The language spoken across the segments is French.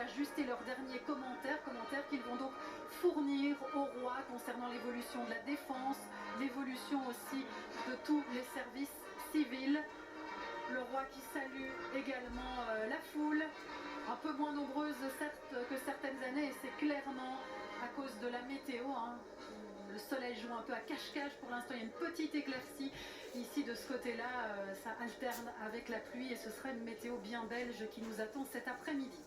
ajuster leurs derniers commentaires qu'ils vont donc fournir au roi concernant l'évolution de la défense, l'évolution aussi de tous les services civils. Le roi qui salue également la foule, un peu moins nombreuse certes que certaines années, et c'est clairement à cause de la météo. Le soleil joue un peu à cache-cache pour l'instant, il y a une petite éclaircie ici de ce côté-là, ça alterne avec la pluie et ce sera une météo bien belge qui nous attend cet après-midi.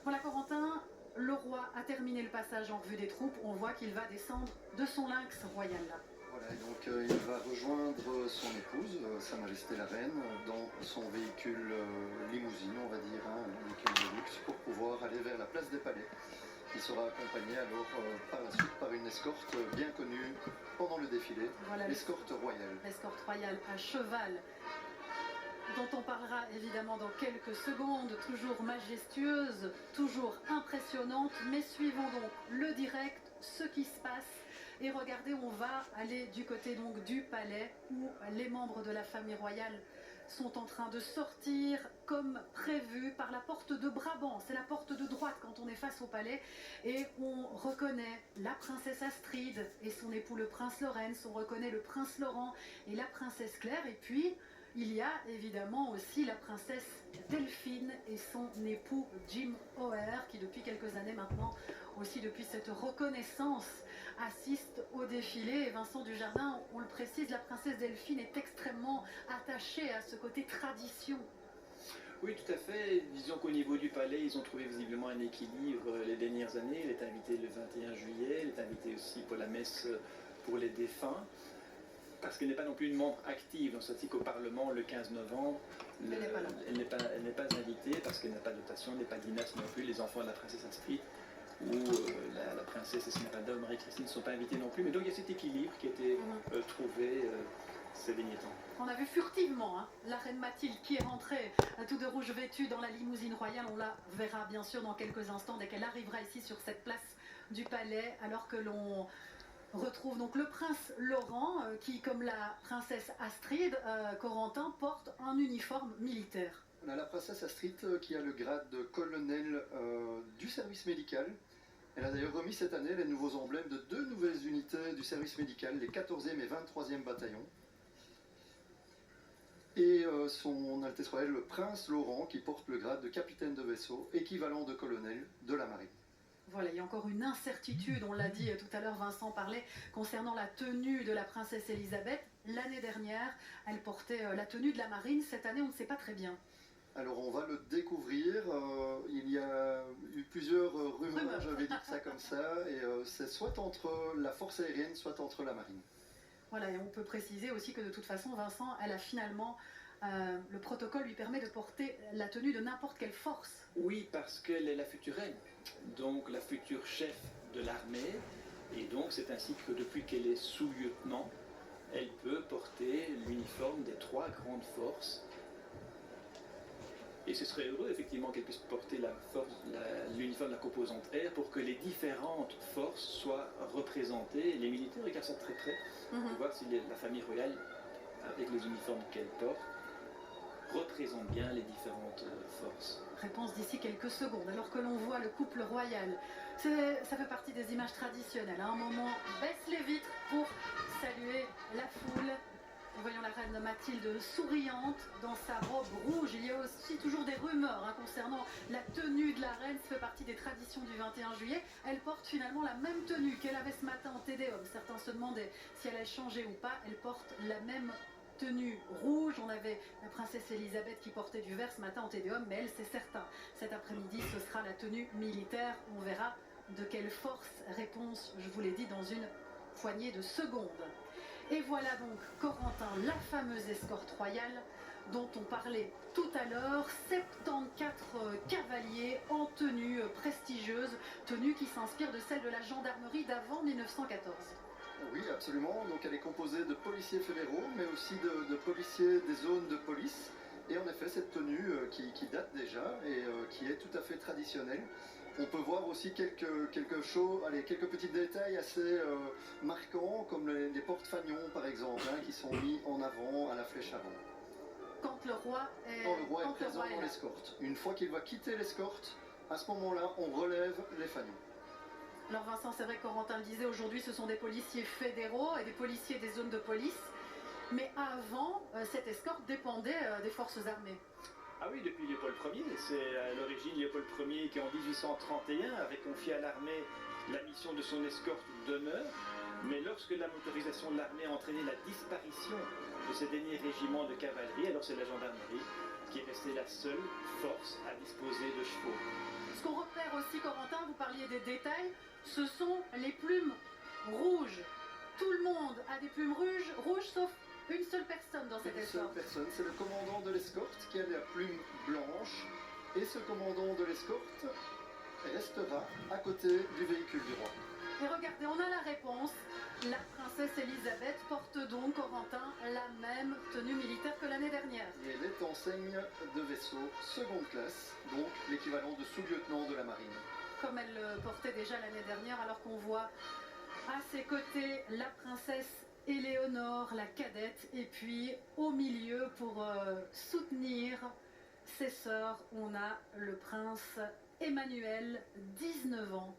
Voilà Corentin, le roi a terminé le passage en revue des troupes, on voit qu'il va descendre de son lynx royal là. Voilà, et donc il va rejoindre son épouse, Sa Majesté la Reine, dans son véhicule limousine, on va dire, un véhicule de luxe, pour pouvoir aller vers la place des Palais. Il sera accompagné alors par la suite par une escorte bien connue pendant le défilé, voilà, l'escorte royale. L'escorte royale à cheval, dont on parlera évidemment dans quelques secondes, toujours majestueuse, toujours impressionnante, mais suivons donc le direct, ce qui se passe. Et regardez, on va aller du côté donc du palais où les membres de la famille royale sont en train de sortir comme prévu par la porte de Brabant. C'est la porte de droite quand on est face au palais et on reconnaît la princesse Astrid et son époux le prince Lorenz, on reconnaît le prince Laurent et la princesse Claire, et puis il y a évidemment aussi la princesse Delphine et son époux Jim O'Hare qui depuis quelques années maintenant, aussi depuis cette reconnaissance, assiste au défilé. Et Vincent Dujardin, on le précise, la princesse Delphine est extrêmement attachée à ce côté tradition. Oui, tout à fait. Disons qu'au niveau du palais, ils ont trouvé visiblement un équilibre les dernières années. Elle est invitée le 21 juillet, elle est invitée aussi pour la messe pour les défunts. Parce qu'elle n'est pas non plus une membre active, on se dit qu'au Parlement, le 15 novembre, elle n'est pas invitée parce qu'elle n'a pas de dotation, elle n'est pas dynastie non plus. Les enfants de la princesse Astrid ou la princesse Esmeralda ou Marie-Christine ne sont pas invités non plus. Mais donc il y a cet équilibre qui a été trouvé ces derniers temps. On a vu furtivement la reine Mathilde qui est rentrée tout de rouge vêtue dans la limousine royale. On la verra bien sûr dans quelques instants dès qu'elle arrivera ici sur cette place du palais, alors que l'on retrouve donc le prince Laurent qui, comme la princesse Astrid, Corentin, porte un uniforme militaire. On a la princesse Astrid qui a le grade de colonel du service médical. Elle a d'ailleurs remis cette année les nouveaux emblèmes de 2 nouvelles unités du service médical, les 14e et 23e bataillons. Et son Altesse Royale, le prince Laurent, qui porte le grade de capitaine de vaisseau, équivalent de colonel de la marine. Voilà, il y a encore une incertitude, on l'a dit tout à l'heure, Vincent parlait concernant la tenue de la princesse Elisabeth. L'année dernière, elle portait la tenue de la marine. Cette année, on ne sait pas très bien. Alors on va le découvrir, il y a eu plusieurs rumeurs, j'avais dit ça comme ça, et c'est soit entre la force aérienne, soit entre la marine. Voilà, et on peut préciser aussi que de toute façon, Vincent, elle a finalement, le protocole lui permet de porter la tenue de n'importe quelle force. Oui, parce qu'elle est la future reine, donc la future chef de l'armée, et donc c'est ainsi que depuis qu'elle est sous-lieutenant, elle peut porter l'uniforme des 3 grandes forces. Et ce serait heureux effectivement qu'elle puisse porter l'uniforme de la composante air pour que les différentes forces soient représentées. Les militaires regardent ça de très près pour voir si la famille royale, avec les uniformes qu'elle porte, représente bien les différentes forces. Réponse d'ici quelques secondes, alors que l'on voit le couple royal. Ça fait partie des images traditionnelles. À un moment, baisse les vitres pour saluer la foule. Nous voyons la reine Mathilde souriante dans sa robe rouge. Il y a aussi toujours des rumeurs concernant la tenue de la reine. Ça fait partie des traditions du 21 juillet. Elle porte finalement la même tenue qu'elle avait ce matin en Tédéum. Certains se demandaient si elle allait changer ou pas. Elle porte la même tenue rouge. On avait la princesse Elisabeth qui portait du vert ce matin en Tédéum, mais elle, c'est certain. Cet après-midi, ce sera la tenue militaire. On verra de quelle force. Réponse, je vous l'ai dit, dans une poignée de secondes. Et voilà donc, Corentin, la fameuse escorte royale dont on parlait tout à l'heure, 74 cavaliers en tenue prestigieuse, tenue qui s'inspire de celle de la gendarmerie d'avant 1914. Oui, absolument. Donc elle est composée de policiers fédéraux, mais aussi de policiers des zones de police. Et en effet, cette tenue qui date déjà et qui est tout à fait traditionnelle. On peut voir aussi quelques petits détails assez marquants, comme les porte-fanions par exemple, qui sont mis en avant à la flèche avant. Quand le roi est, présent dans l'escorte. Une fois qu'il va quitter l'escorte, À ce moment-là, on relève les fanions. Alors Vincent, c'est vrai que Corentin le disait, aujourd'hui ce sont des policiers fédéraux et des policiers des zones de police. Mais avant, cette escorte dépendait des forces armées. Ah oui, depuis Léopold Ier. C'est à l'origine Léopold Ier qui en 1831 avait confié à l'armée la mission de son escorte d'honneur. Mais lorsque la motorisation de l'armée a entraîné la disparition de ces derniers régiments de cavalerie, alors c'est la gendarmerie qui est restée la seule force à disposer de chevaux. Ce qu'on repère aussi, Corentin, vous parliez des détails, ce sont les plumes rouges. Tout le monde a des plumes rouges sauf une seule personne dans cette escorte. Une seule personne, c'est le commandant de l'escorte qui a la plume blanche. Et ce commandant de l'escorte restera à côté du véhicule du roi. Et regardez, on a la réponse. La princesse Elisabeth porte donc, Corentin, la même tenue militaire que l'année dernière. Et elle est enseigne de vaisseau seconde classe, donc l'équivalent de sous-lieutenant de la marine. Comme elle le portait déjà l'année dernière, alors qu'on voit à ses côtés la princesse Éléonore, la cadette, et puis au milieu pour soutenir ses sœurs, on a le prince Emmanuel, 19 ans,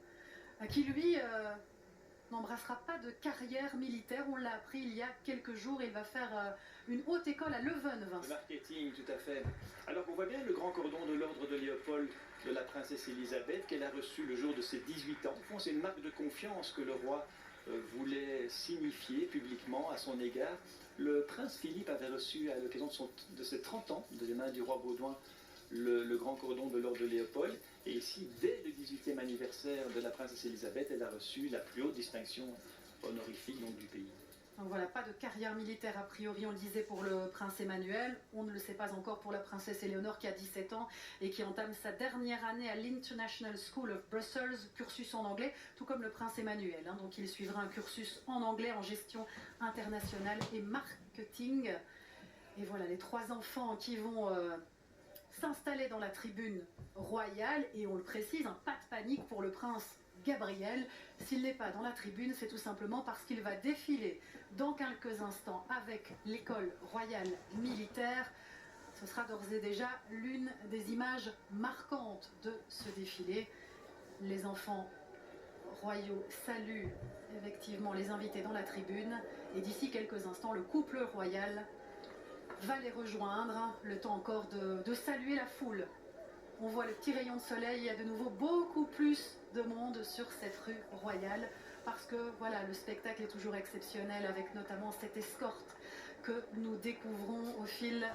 qui lui n'embrassera pas de carrière militaire. On l'a appris il y a quelques jours. Il va faire une haute école à Leuven, Vincent. Le marketing, tout à fait. Alors on voit bien le grand cordon de l'ordre de Léopold de la princesse Elisabeth qu'elle a reçu le jour de ses 18 ans. Au fond, c'est une marque de confiance que le roi voulait signifier publiquement à son égard. Le prince Philippe avait reçu à l'occasion de ses 30 ans, de les mains du roi Baudouin, le grand cordon de l'ordre de Léopold. Et ici, dès le 18e anniversaire de la princesse Elisabeth, elle a reçu la plus haute distinction honorifique donc, du pays. Donc voilà, pas de carrière militaire a priori, on le disait pour le prince Emmanuel. On ne le sait pas encore pour la princesse Éléonore qui a 17 ans et qui entame sa dernière année à l'International School of Brussels, cursus en anglais, tout comme le prince Emmanuel. Donc il suivra un cursus en anglais, en gestion internationale et marketing. Et voilà, les trois enfants qui vont s'installer dans la tribune royale. Et on le précise, pas de panique pour le prince Gabriel. S'il n'est pas dans la tribune, c'est tout simplement parce qu'il va défiler dans quelques instants avec l'école royale militaire. Ce sera d'ores et déjà l'une des images marquantes de ce défilé. Les enfants royaux saluent effectivement les invités dans la tribune. Et d'ici quelques instants, le couple royal va les rejoindre. Le temps encore de saluer la foule. On voit le petit rayon de soleil, il y a de nouveau beaucoup plus de monde sur cette rue royale parce que voilà, le spectacle est toujours exceptionnel avec notamment cette escorte que nous découvrons au fil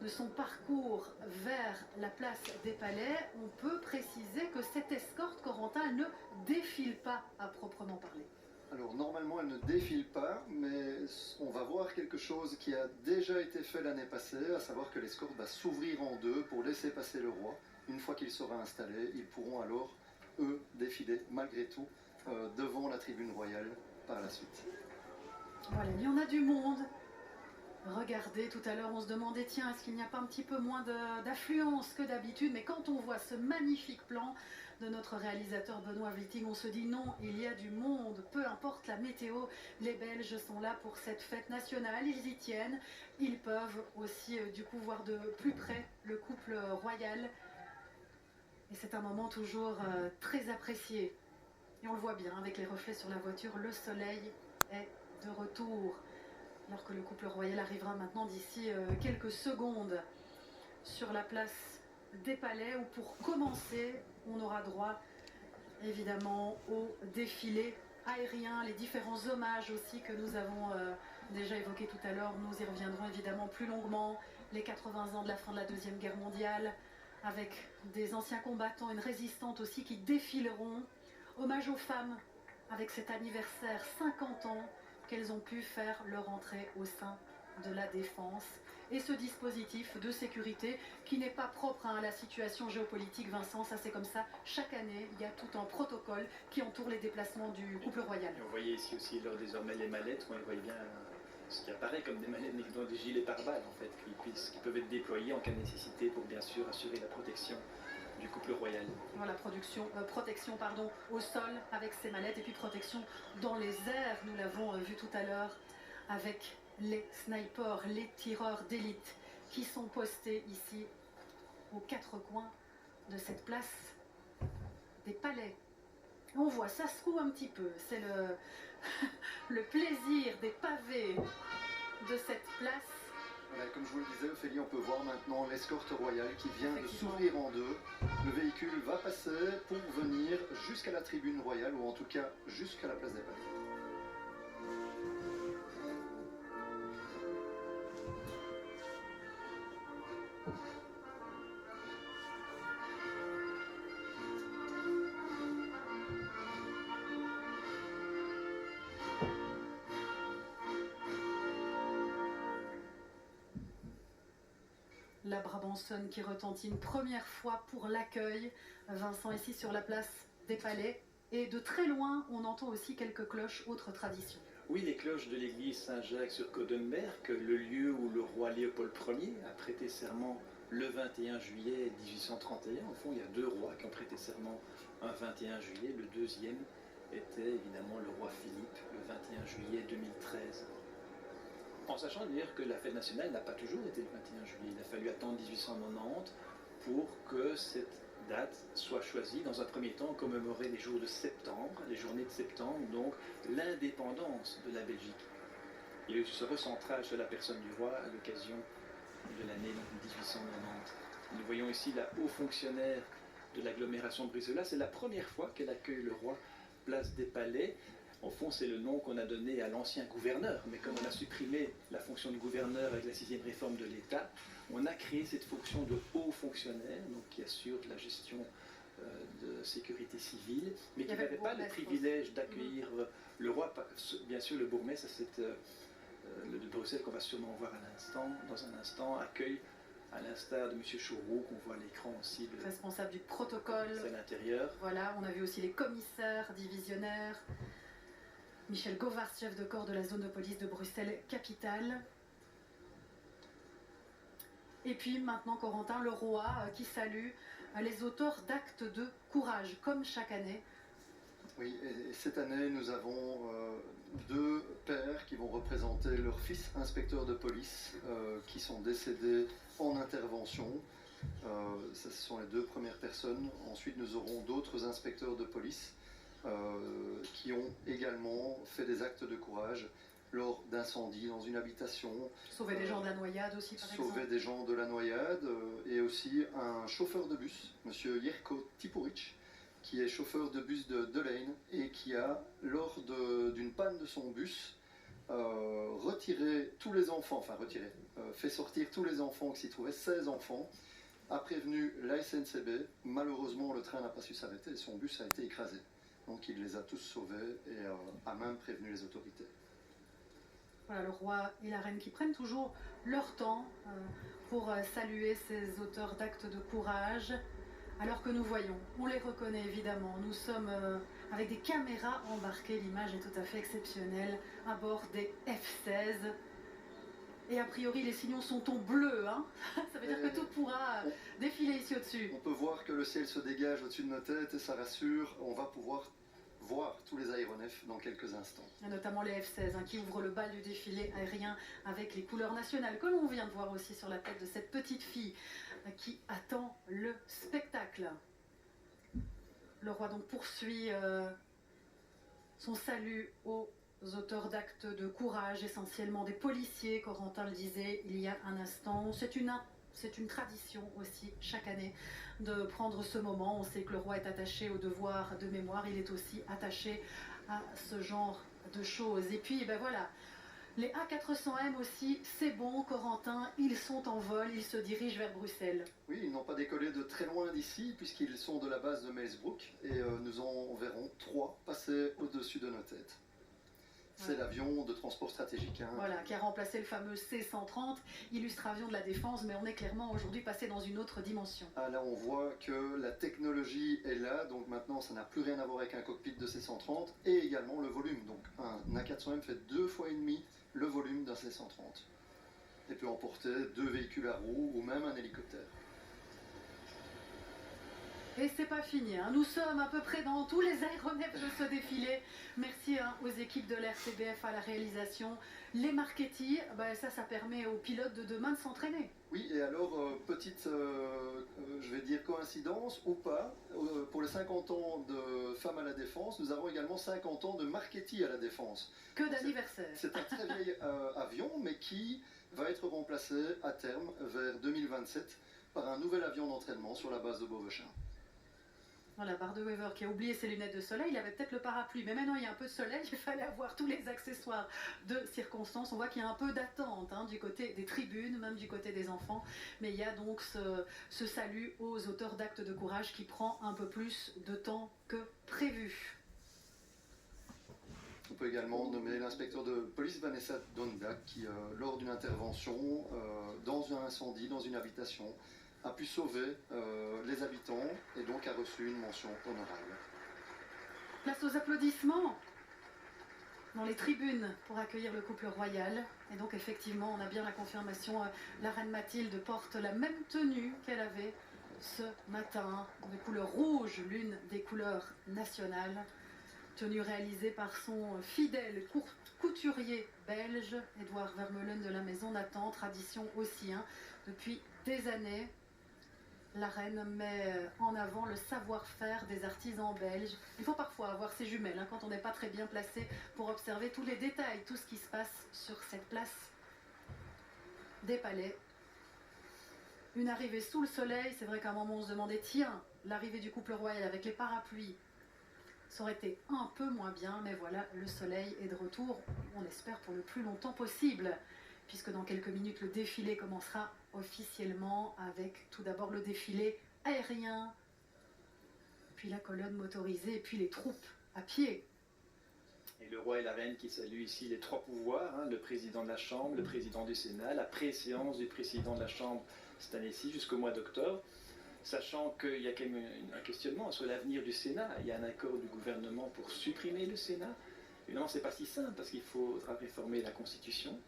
de son parcours vers la place des Palais. On peut préciser que cette escorte, Corentin, elle ne défile pas à proprement parler. Alors normalement elle ne défile pas, mais on va voir quelque chose qui a déjà été fait l'année passée, à savoir que l'escorte va s'ouvrir en deux pour laisser passer le roi. Une fois qu'il sera installé, ils pourront alors, eux, défiler malgré tout devant la tribune royale par la suite. Voilà, il y en a du monde. Regardez, tout à l'heure on se demandait, tiens, est-ce qu'il n'y a pas un petit peu moins d'affluence que d'habitude? Mais quand on voit ce magnifique plan de notre réalisateur Benoît Witting, on se dit non, il y a du monde, peu importe la météo, les Belges sont là pour cette fête nationale, ils y tiennent, ils peuvent aussi du coup voir de plus près le couple royal. Et c'est un moment toujours très apprécié. Et on le voit bien avec les reflets sur la voiture, le soleil est de retour. Alors que le couple royal arrivera maintenant d'ici quelques secondes sur la place des Palais où pour commencer, on aura droit évidemment au défilé aérien, les différents hommages aussi que nous avons déjà évoqués tout à l'heure. Nous y reviendrons évidemment plus longuement. Les 80 ans de la fin de la Deuxième Guerre mondiale avec des anciens combattants, une résistante aussi qui défileront. Hommage aux femmes avec cet anniversaire 50 ans qu'elles ont pu faire leur entrée au sein de la défense. Et ce dispositif de sécurité qui n'est pas propre à la situation géopolitique, Vincent, ça c'est comme ça. Chaque année, il y a tout un protocole qui entoure les déplacements du couple royal. Et on voyait ici aussi désormais les mallettes, on voyait bien ce qui apparaît comme des mallettes, mais des gilets pare-balles en fait, qui peuvent être déployés en cas de nécessité pour bien sûr assurer la protection du couple royal. Voilà, protection au sol avec ces mallettes et puis protection dans les airs, nous l'avons vu tout à l'heure avec les snipers, les tireurs d'élite qui sont postés ici aux quatre coins de cette place des palais. On voit, ça se trouve un petit peu, c'est le plaisir des pavés de cette place. Voilà, comme je vous le disais, Ophélie, on peut voir maintenant l'escorte royale qui vient de Effectivement. s'ouvrir en deux. Le véhicule va passer pour venir jusqu'à la tribune royale, ou en tout cas jusqu'à la place des Palais. La Brabançonne qui retentit une première fois pour l'accueil. Vincent, ici sur la place des Palais. Et de très loin, on entend aussi quelques cloches, autres traditions. Oui, les cloches de l'église Saint-Jacques sur Codenberg, le lieu où le roi Léopold Ier a prêté serment le 21 juillet 1831. Au fond, il y a deux rois qui ont prêté serment un 21 juillet. Le deuxième était évidemment le roi Philippe, le 21 juillet 2013. En sachant d'ailleurs que la fête nationale n'a pas toujours été le 21 juillet. Il a fallu attendre 1890 pour que cette date soit choisie. Dans un premier temps, commémorer les jours de septembre, les journées de septembre, donc l'indépendance de la Belgique. Il y a eu ce recentrage sur la personne du roi à l'occasion de l'année 1890. Nous voyons ici la haut fonctionnaire de l'agglomération de Bruxelles. C'est la première fois qu'elle accueille le roi place des Palais. Au fond, c'est le nom qu'on a donné à l'ancien gouverneur, mais comme on a supprimé la fonction de gouverneur avec la 6e réforme de l'État, on a créé cette fonction de haut fonctionnaire, donc qui assure la gestion de sécurité civile, mais qui n'avait pas le privilège d'accueillir le roi. Bien sûr, le bourgmestre, c'est le de Bruxelles qu'on va sûrement voir dans un instant, accueille, à l'instar de M. Chauroux, qu'on voit à l'écran aussi, le responsable du protocole. C'est l'intérieur. Voilà, on a vu aussi les commissaires, divisionnaires. Michel Govars, chef de corps de la zone de police de Bruxelles-Capitale. Et puis maintenant, Corentin, le roi qui salue les auteurs d'actes de courage, comme chaque année. Oui, et cette année, nous avons deux pères qui vont représenter leurs fils inspecteurs de police qui sont décédés en intervention. Ce sont les deux premières personnes. Ensuite, nous aurons d'autres inspecteurs de police qui ont également fait des actes de courage lors d'incendies dans une habitation. Sauver des gens de la noyade aussi, par exemple. Sauver des gens de la noyade et aussi un chauffeur de bus, monsieur Jerko Tipuric, qui est chauffeur de bus de Delaine et qui a, lors d'une panne de son bus, retiré tous les enfants, fait sortir tous les enfants qui s'y trouvaient, 16 enfants, a prévenu la SNCB. Malheureusement, le train n'a pas su s'arrêter et son bus a été écrasé. Donc il les a tous sauvés et a même prévenu les autorités. Voilà, le roi et la reine qui prennent toujours leur temps pour saluer ces auteurs d'actes de courage. Alors que nous voyons, on les reconnaît évidemment, nous sommes avec des caméras embarquées, l'image est tout à fait exceptionnelle, à bord des F-16. Et a priori, les signaux sont en bleu, hein. Ça veut dire que tout pourra défiler ici au-dessus. On peut voir que le ciel se dégage au-dessus de nos têtes et ça rassure, on va pouvoir voir tous les aéronefs dans quelques instants. Et notamment les F-16 qui ouvrent le bal du défilé aérien avec les couleurs nationales que l'on vient de voir aussi sur la tête de cette petite fille qui attend le spectacle. Le roi donc poursuit son salut aux auteurs d'actes de courage, essentiellement des policiers, Corentin le disait il y a un instant. C'est une tradition aussi chaque année de prendre ce moment. On sait que le roi est attaché au devoir de mémoire, il est aussi attaché à ce genre de choses. Et puis ben voilà, les A400M aussi, c'est bon Corentin, ils sont en vol, ils se dirigent vers Bruxelles. Oui, ils n'ont pas décollé de très loin d'ici puisqu'ils sont de la base de Meelsbroek et nous en verrons 3 passer au-dessus de nos têtes. C'est l'avion de transport stratégique. Voilà, qui a remplacé le fameux C-130, illustre avion de la défense, mais on est clairement aujourd'hui passé dans une autre dimension. Ah, là, on voit que la technologie est là, donc maintenant, ça n'a plus rien à voir avec un cockpit de C-130, et également le volume. Donc, un A400M fait 2,5 fois le volume d'un C-130. Et peut emporter 2 véhicules à roues ou même un hélicoptère. Et c'est pas fini, nous sommes à peu près dans tous les aéronefs de ce défilé. Merci aux équipes de l'RTBF à la réalisation. Les marketing, ça permet aux pilotes de demain de s'entraîner. Oui, et alors, petite, je vais dire coïncidence ou pas, pour les 50 ans de Femmes à la Défense, nous avons également 50 ans de Marchetti à la Défense. Que d'anniversaire. C'est un très vieil avion, mais qui va être remplacé à terme, vers 2027, par un nouvel avion d'entraînement sur la base de Beauvechain. Voilà, Bart de Wever qui a oublié ses lunettes de soleil, il avait peut-être le parapluie, mais maintenant il y a un peu de soleil, il fallait avoir tous les accessoires de circonstance. On voit qu'il y a un peu d'attente du côté des tribunes, même du côté des enfants, mais il y a donc ce salut aux auteurs d'actes de courage qui prend un peu plus de temps que prévu. On peut également nommer l'inspecteur de police Vanessa Donda qui, lors d'une intervention dans un incendie, dans une habitation, a pu sauver les habitants et donc a reçu une mention honorable. Place aux applaudissements dans les tribunes pour accueillir le couple royal. Et donc effectivement, on a bien la confirmation, la reine Mathilde porte la même tenue qu'elle avait ce matin, de couleur rouge, l'une des couleurs nationales. Tenue réalisée par son fidèle couturier belge, Édouard Vermeulen de la Maison Nathan, tradition aussi depuis des années. La reine met en avant le savoir-faire des artisans belges. Il faut parfois avoir ses jumelles quand on n'est pas très bien placé pour observer tous les détails, tout ce qui se passe sur cette place des palais. Une arrivée sous le soleil, c'est vrai qu'à un moment on se demandait, tiens, l'arrivée du couple royal avec les parapluies, ça aurait été un peu moins bien, mais voilà, le soleil est de retour, on espère pour le plus longtemps possible, puisque dans quelques minutes le défilé commencera officiellement avec tout d'abord le défilé aérien, puis la colonne motorisée et puis les troupes à pied. Et le roi et la reine qui saluent ici les trois pouvoirs, le président de la Chambre, le président du Sénat, la préséance du président de la Chambre cette année-ci jusqu'au mois d'octobre, sachant qu'il y a quand même un questionnement sur l'avenir du Sénat. Il y a un accord du gouvernement pour supprimer le Sénat. Évidemment, c'est pas si simple parce qu'il faudra réformer la Constitution.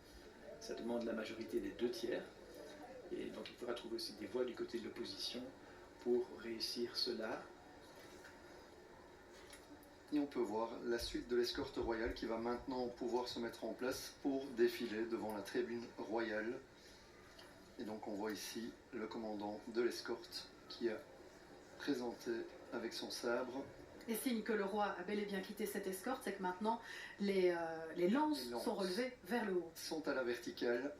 Ça demande la majorité des 2/3. Et donc il faudra trouver aussi des voix du côté de l'opposition pour réussir cela. Et on peut voir la suite de l'escorte royale qui va maintenant pouvoir se mettre en place pour défiler devant la tribune royale. Et donc on voit ici le commandant de l'escorte qui a présenté avec son sabre. Et signe que le roi a bel et bien quitté cette escorte, c'est que maintenant les lances sont relevées vers le haut. Sont à la verticale.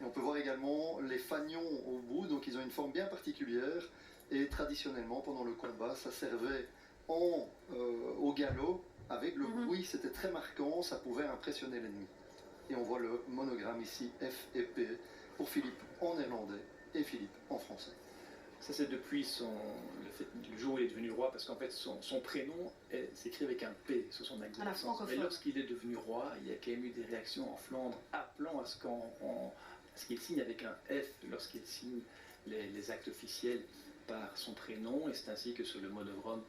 Et on peut voir également les fanions au bout, donc ils ont une forme bien particulière. Et traditionnellement, pendant le combat, ça servait au galop avec le bruit, c'était très marquant, ça pouvait impressionner l'ennemi. Et on voit le monogramme ici, F et P, pour Philippe en néerlandais et Philippe en français. Ça c'est depuis le jour où il est devenu roi, parce qu'en fait son prénom s'écrit avec un P sur son acte de naissance. Mais lorsqu'il est devenu roi, il y a quand même eu des réactions en Flandre appelant à ce qu'il signe avec un F lorsqu'il signe les actes officiels par son prénom, et c'est ainsi que sur le monogramme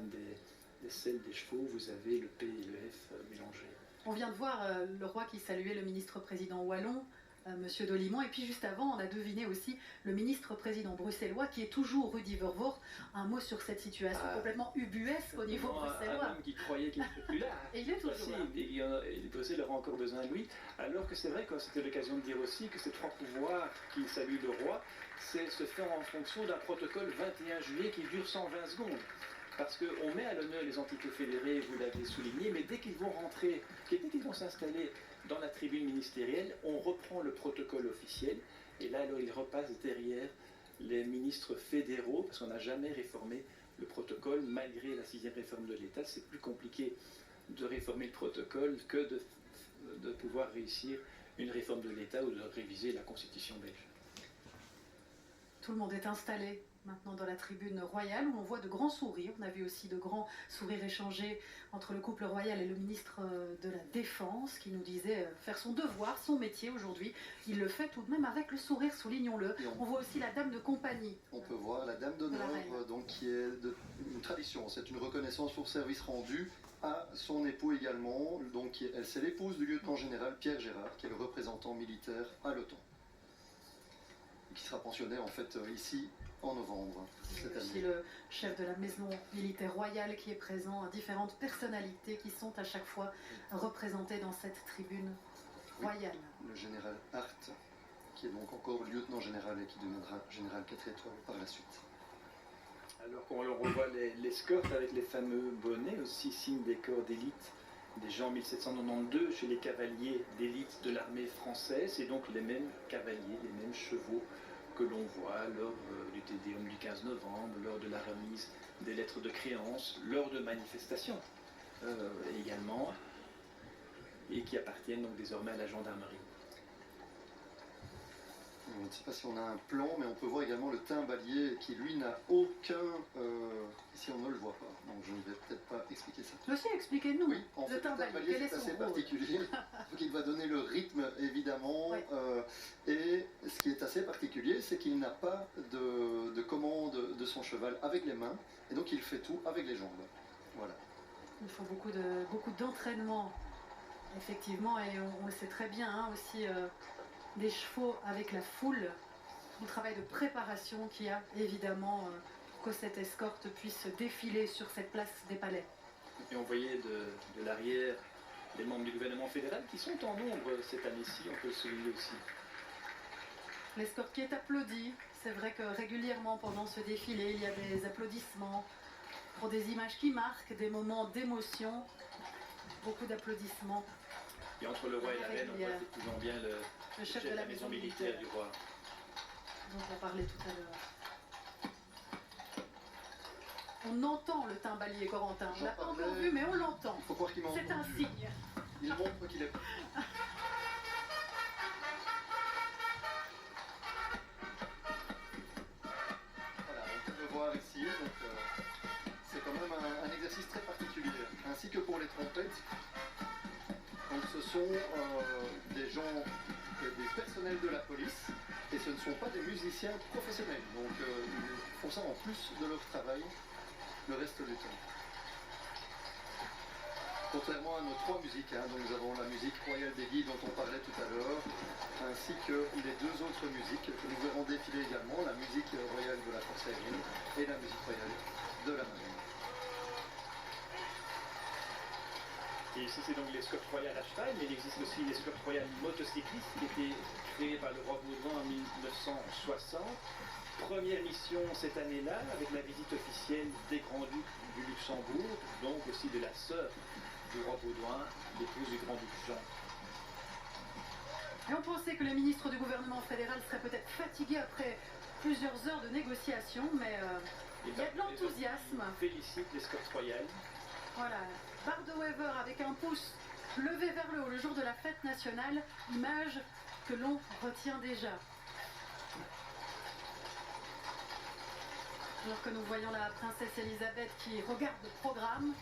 des selles des chevaux, vous avez le P et le F mélangés. On vient de voir le roi qui saluait le ministre-président wallon, Monsieur Dolimont, et puis juste avant, on a deviné aussi le ministre-président bruxellois qui est toujours Rudy Vervoort. Un mot sur cette situation complètement ubuesque au niveau bruxellois. Un homme qui croyait qu'il n'était plus là. Et il est toujours là. Et Bruxelles aura encore besoin de lui. Alors que c'est vrai que c'était l'occasion de dire aussi que ces trois pouvoirs qui saluent le roi, c'est se faire en fonction d'un protocole 21 juillet qui dure 120 secondes. Parce qu'on met à l'honneur les entités fédérées, vous l'avez souligné, mais dès qu'ils vont rentrer, dès qu'ils vont s'installer dans la tribune ministérielle, on reprend le protocole officiel, et là alors ils repassent derrière les ministres fédéraux, parce qu'on n'a jamais réformé le protocole, malgré la 6e réforme de l'État. C'est plus compliqué de réformer le protocole que de pouvoir réussir une réforme de l'État ou de réviser la Constitution belge. Tout le monde est installé maintenant dans la tribune royale où on voit de grands sourires. On a vu aussi de grands sourires échangés entre le couple royal et le ministre de la Défense qui nous disait faire son devoir, son métier aujourd'hui. Il le fait tout de même avec le sourire, soulignons-le. On voit aussi la dame de compagnie. On peut voir la dame d'honneur, donc qui est une tradition. C'est une reconnaissance pour service rendu à son époux également. Donc c'est l'épouse du lieutenant-général Pierre Gérard, qui est le représentant militaire à l'OTAN, qui sera pensionné en fait ici en novembre cette année. Aussi le chef de la maison militaire royale qui est présent, différentes personnalités qui sont à chaque fois représentées dans cette tribune royale. Le général Hart qui est donc encore lieutenant général et qui deviendra général 4 étoiles par la suite. Alors qu'on leur revoit l'escorte avec les fameux bonnets, aussi signe des corps d'élite déjà en 1792 chez les cavaliers d'élite de l'armée française, et donc les mêmes cavaliers, les mêmes chevaux que l'on voit lors du Tédéum du 15 novembre, lors de la remise des lettres de créance, lors de manifestations également, et qui appartiennent donc désormais à la gendarmerie. On ne sait pas si on a un plan, mais on peut voir également le timbalier qui, lui, n'a aucun... ici, on ne le voit pas, donc je ne vais peut-être pas expliquer ça. Aussi, expliquez-nous. Oui, en fait, le timbalier, c'est assez particulier. Donc, il va donner le rythme, évidemment. Oui. Et ce qui est assez particulier, c'est qu'il n'a pas de commande de son cheval avec les mains. Et donc, il fait tout avec les jambes. Voilà. Il faut beaucoup d'entraînement, effectivement, et on le sait très bien, hein, aussi des chevaux avec la foule, le travail de préparation qu'il y a, évidemment, pour que cette escorte puisse défiler sur cette place des Palais. Et on voyait de l'arrière les membres du gouvernement fédéral qui sont en nombre cette année-ci, on peut le souligner aussi. L'escorte qui est applaudie, c'est vrai que régulièrement pendant ce défilé, il y a des applaudissements pour des images qui marquent, des moments d'émotion, beaucoup d'applaudissements. Et entre le roi et la reine, on voit effectivement bien le chef de la maison militaire du roi. dont on parlait tout à l'heure. On entend le timbalier, Corentin. On l'a pas encore vu, mais on l'entend. Il faut croire qu'il m'a entendu. C'est un signe. Il montre qu'il est... Voilà, on peut le voir ici. C'est quand même un exercice très particulier. Ainsi que pour les trompettes. Donc ce sont des gens, des personnels de la police, et ce ne sont pas des musiciens professionnels. Donc ils font ça en plus de leur travail le reste du temps. Contrairement à nos trois musiques, hein, donc nous avons la musique royale des guides dont on parlait tout à l'heure, ainsi que les deux autres musiques que nous verrons défiler également, la musique royale de la force aérienne et la musique royale de la marine. Et ici c'est donc l'escorte royale à cheval, mais il existe aussi l'escorte royale motocycliste qui a été créée par le roi Baudouin en 1960. Première mission cette année-là, avec la visite officielle des grands-ducs du Luxembourg, donc aussi de la sœur du roi Baudouin, l'épouse du grand-duc Jean. Et on pensait que les ministres du gouvernement fédéral seraient peut-être fatigués après plusieurs heures de négociations, mais il y a de l'enthousiasme. Félicite l'escorte royale. Voilà, barre de Weber avec un pouce levé vers le haut le jour de la fête nationale, image que l'on retient déjà. Alors que nous voyons la princesse Elisabeth qui regarde le programme,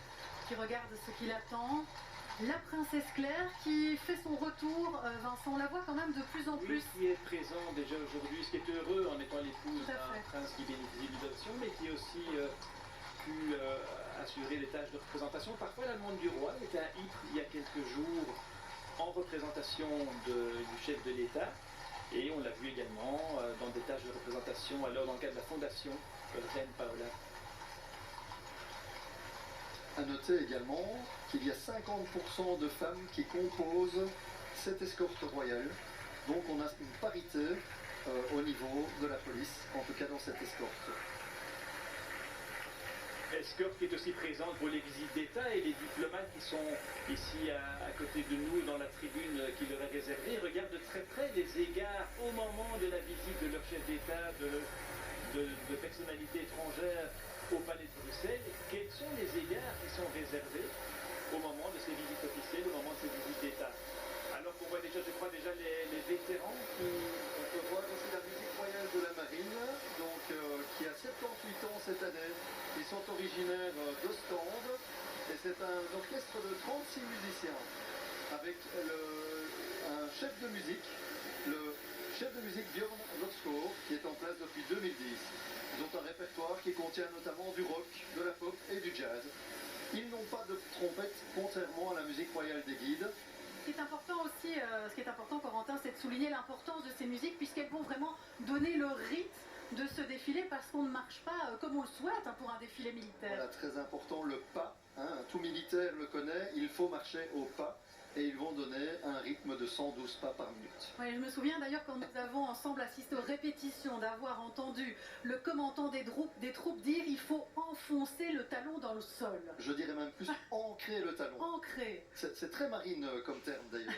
qui regarde ce qui l'attend. La princesse Claire qui fait son retour, Vincent, on la voit quand même de plus en plus. Oui, qui est présent déjà aujourd'hui, ce qui est heureux en étant l'épouse d'un prince qui bénéficie d'une adoption, mais qui a aussi pu assurer des tâches de représentation. Parfois la demande du roi, elle était à Ypres il y a quelques jours en représentation du chef de l'État. Et on l'a vu également dans des tâches de représentation, alors dans le cadre de la fondation Reine Paola. A noter également qu'il y a 50% de femmes qui composent cette escorte royale. Donc on a une parité au niveau de la police, en tout cas dans cette escorte. Escorte qui est aussi présente pour les visites d'État et les diplomates qui sont ici à côté de nous dans la tribune qui leur est réservée regardent de très près les égards au moment de la visite de leur chef d'État, de personnalités étrangères au palais de Bruxelles. Quels sont les égards qui sont réservés au moment de ces visites officielles, au moment de ces visites d'État? Alors qu'on voit déjà, je crois, déjà les vétérans On peut voir aussi la musique royale de la marine, donc, qui a 78 ans cette année. Ils sont originaires d'Ostende et c'est un orchestre de 36 musiciens avec un chef de musique, le chef de musique Björn Lotsgaard, qui est en place depuis 2010. Ils ont un répertoire qui contient notamment du rock, de la pop et du jazz. Ils n'ont pas de trompette, contrairement à la musique royale des guides. Ce qui est important aussi, Corentin, c'est de souligner l'importance de ces musiques puisqu'elles vont vraiment donner le rythme de ce défilé parce qu'on ne marche pas comme on le souhaite pour un défilé militaire. Voilà, très important, le pas. Tout militaire le connaît, il faut marcher au pas. Et ils vont donner un rythme de 112 pas par minute. Oui, je me souviens d'ailleurs quand nous avons ensemble assisté aux répétitions, d'avoir entendu le commandant des troupes dire il faut enfoncer le talon dans le sol. Je dirais même plus ancrer le talon. Ancrer. C'est très marine comme terme d'ailleurs.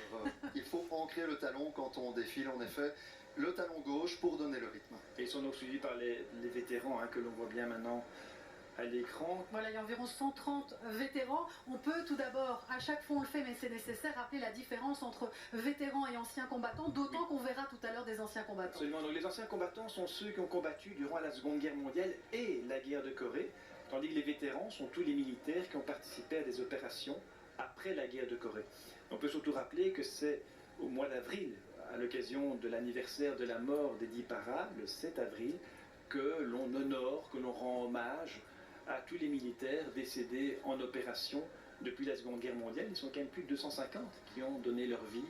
Il faut ancrer le talon quand on défile, en effet. Le talon gauche pour donner le rythme. Et ils sont donc suivis par les vétérans que l'on voit bien maintenant à l'écran. Voilà, il y a environ 130 vétérans. On peut tout d'abord, à chaque fois on le fait, mais c'est nécessaire, rappeler la différence entre vétérans et anciens combattants, d'autant qu'on verra tout à l'heure des anciens combattants. Absolument, donc les anciens combattants sont ceux qui ont combattu durant la Seconde Guerre mondiale et la guerre de Corée, tandis que les vétérans sont tous les militaires qui ont participé à des opérations après la guerre de Corée. On peut surtout rappeler que c'est au mois d'avril, à l'occasion de l'anniversaire de la mort d'Eddie Parra, le 7 avril, que l'on honore, que l'on rend hommage à tous les militaires décédés en opération depuis la Seconde Guerre mondiale. Ils sont quand même plus de 250 qui ont donné leur vie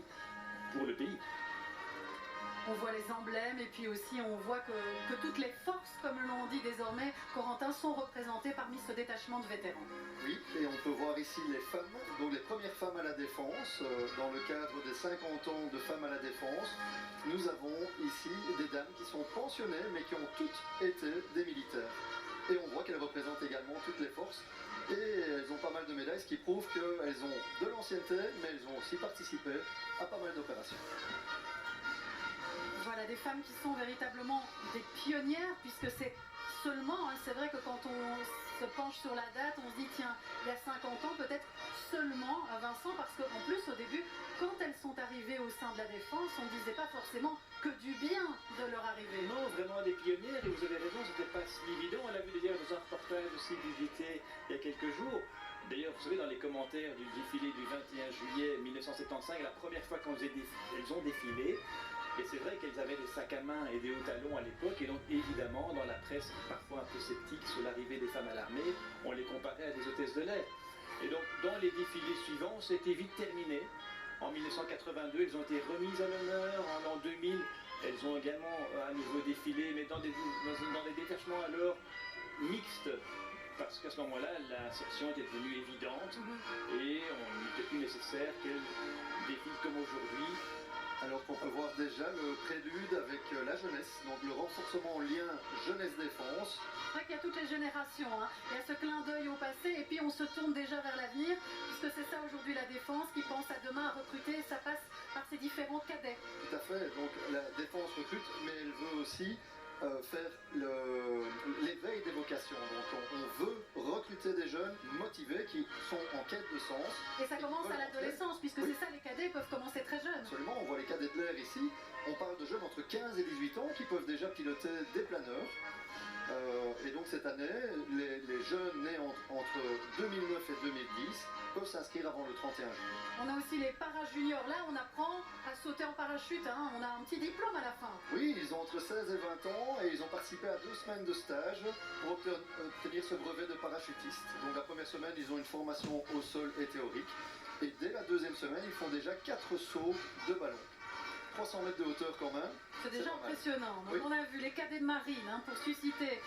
pour le pays. On voit les emblèmes et puis aussi on voit que toutes les forces, comme l'on dit désormais, Corentin, sont représentées parmi ce détachement de vétérans. Oui, et on peut voir ici les femmes, donc les premières femmes à la défense, dans le cadre des 50 ans de femmes à la défense. Nous avons ici des dames qui sont pensionnées mais qui ont toutes été des militaires. Et on voit qu'elles représentent également toutes les forces. Et elles ont pas mal de médailles, ce qui prouve qu'elles ont de l'ancienneté, mais elles ont aussi participé à pas mal d'opérations. Voilà, des femmes qui sont véritablement des pionnières, puisque c'est seulement, c'est vrai que quand on se penche sur la date, on se dit tiens, il y a 50 ans, peut-être seulement à Vincent, parce qu'en plus au début, quand elles sont arrivées au sein de la défense, on ne disait pas forcément que du bien de leur arrivée. Non, vraiment des pionnières, et vous avez raison, c'était pas si évident. On l'a vu d'ailleurs dans un reportage aussi du JT il y a quelques jours. D'ailleurs, vous savez, dans les commentaires du défilé du 21 juillet 1975, la première fois qu'elles ont défilé, et c'est vrai qu'elles avaient des sacs à main et des hauts talons à l'époque, et donc évidemment, dans la presse parfois un peu sceptique sur l'arrivée des femmes à l'armée, on les comparait à des hôtesses de l'air. Et donc, dans les défilés suivants, c'était vite terminé. En 1982, elles ont été remises à l'honneur. En l'an 2000, elles ont également à nouveau défilé, mais dans des détachements alors mixtes. Parce qu'à ce moment-là, l'insertion était devenue évidente et on n'était plus nécessaire qu'elles défilent comme aujourd'hui. Alors qu'on peut voir déjà le prélude avec la jeunesse, donc le renforcement en lien jeunesse-défense. C'est vrai qu'il y a toutes les générations, il y a ce clin d'œil au passé et puis on se tourne déjà vers l'avenir, puisque c'est ça aujourd'hui la défense qui pense à demain à recruter, ça passe par ces différents cadets. Tout à fait, donc la défense recrute, mais elle veut aussi faire l'éveil des vocations. Donc on veut recruter des jeunes motivés qui sont en quête de sens. Et ça commence à l'adolescence, puisque oui, c'est ça, les cadets peuvent commencer très jeunes. Absolument, on voit les cadets de l'air ici. On parle de jeunes entre 15 et 18 ans qui peuvent déjà piloter des planeurs. Et donc cette année, les jeunes nés entre 2009 et 2010 peuvent s'inscrire avant le 31 juillet. On a aussi les para-juniors. Là, on apprend à sauter en parachute. On a un petit diplôme à la fin. Oui, ils ont entre 16 et 20 ans et ils ont participé à 2 semaines de stage pour obtenir ce brevet de parachutiste. Donc la première semaine, ils ont une formation au sol et théorique. Et dès la deuxième semaine, ils font déjà 4 sauts de ballon. 300 mètres de hauteur quand même. C'est déjà impressionnant. Donc oui, on a vu les cadets de marine pour susciter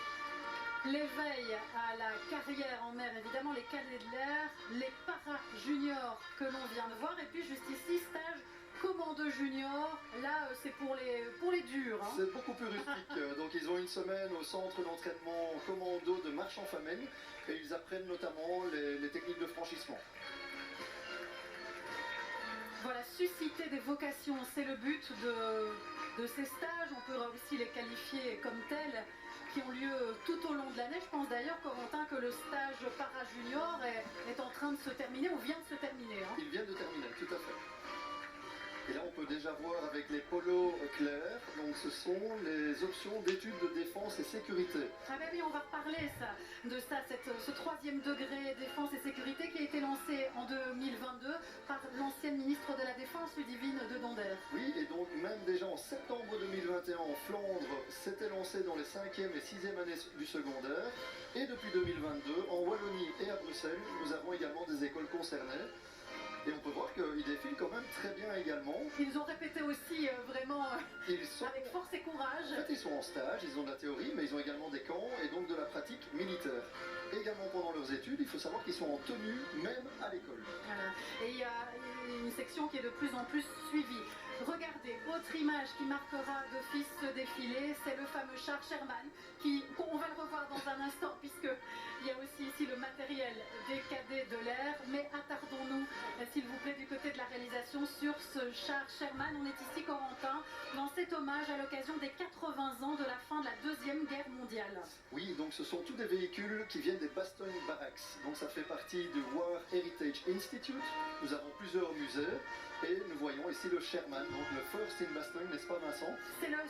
l'éveil à la carrière en mer, évidemment les cadets de l'air, les para-juniors que l'on vient de voir, et puis juste ici, stage commando junior, là c'est pour les durs. C'est beaucoup plus rustique, donc ils ont une semaine au centre d'entraînement commando de Marchand-Famenne, et ils apprennent notamment les techniques de franchissement. Voilà, susciter des vocations, c'est le but de ces stages. On peut aussi les qualifier comme tels, qui ont lieu tout au long de l'année. Je pense d'ailleurs, Corentin, que le stage para-junior est en train de se terminer, ou vient de se terminer. Il vient de terminer, tout à fait. Et là, on peut déjà voir avec les polos clairs, donc ce sont les options d'études de défense et sécurité. Ah ben oui, on va reparler de ça, ce 3e degré défense et sécurité qui a été lancé en 2022 par l'ancienne ministre de la Défense, Ludivine de Donder. Oui, et donc même déjà en septembre 2021 en Flandre, c'était lancé dans les 5e et 6e années du secondaire. Et depuis 2022, en Wallonie et à Bruxelles, nous avons également des écoles concernées. Et on peut voir qu'ils défilent quand même très bien également. Ils ont répété aussi vraiment Ils sont, avec force et courage. en fait, ils sont en stage, ils ont de la théorie, mais ils ont également des camps et donc de la pratique militaire. Également pendant leurs études, il faut savoir qu'ils sont en tenue même à l'école. Voilà. Et il y a une section qui est de plus en plus suivie. Regardez, autre image qui marquera d'office ce défilé, c'est le fameux char Sherman, on va le revoir dans un instant, puisqu'il y a aussi ici le matériel des cadets de l'air. Mais attardons-nous, s'il vous plaît, du côté de la réalisation sur ce char Sherman. On est ici, Corentin, dans cet hommage à l'occasion des 80 ans de la fin de la Deuxième Guerre mondiale. Oui, donc ce sont tous des véhicules qui viennent des Bastogne Barracks. Donc ça fait partie du War Heritage Institute. Nous avons plusieurs musées. Et nous voyons ici le Sherman, donc le First in Bastogne, n'est-ce pas Vincent?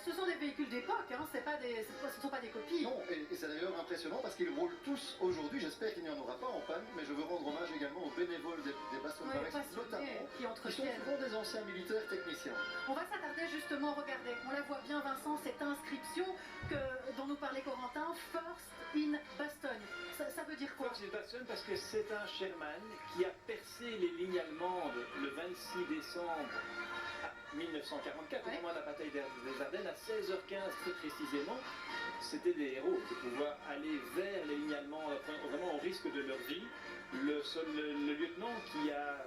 Ce sont des véhicules d'époque, hein, ce ne sont pas des copies. Non, et c'est d'ailleurs impressionnant parce qu'ils roulent tous aujourd'hui. J'espère qu'il n'y en aura pas en panne, mais je veux rendre hommage également aux bénévoles des Bastogne Barracks, notamment, qui sont souvent des anciens militaires techniciens. On va s'attarder justement, regardez, on la voit bien Vincent, cette inscription dont nous parlait Corentin, First in Bastogne. Ça veut dire quoi? First in Bastogne parce que c'est un Sherman qui a percé les lignes allemandes le 26 décembre 1944, au moment de la bataille des Ardennes, à 16h15 très précisément. C'était des héros de pouvoir aller vers les lignes allemandes, vraiment au risque de leur vie. Le lieutenant qui a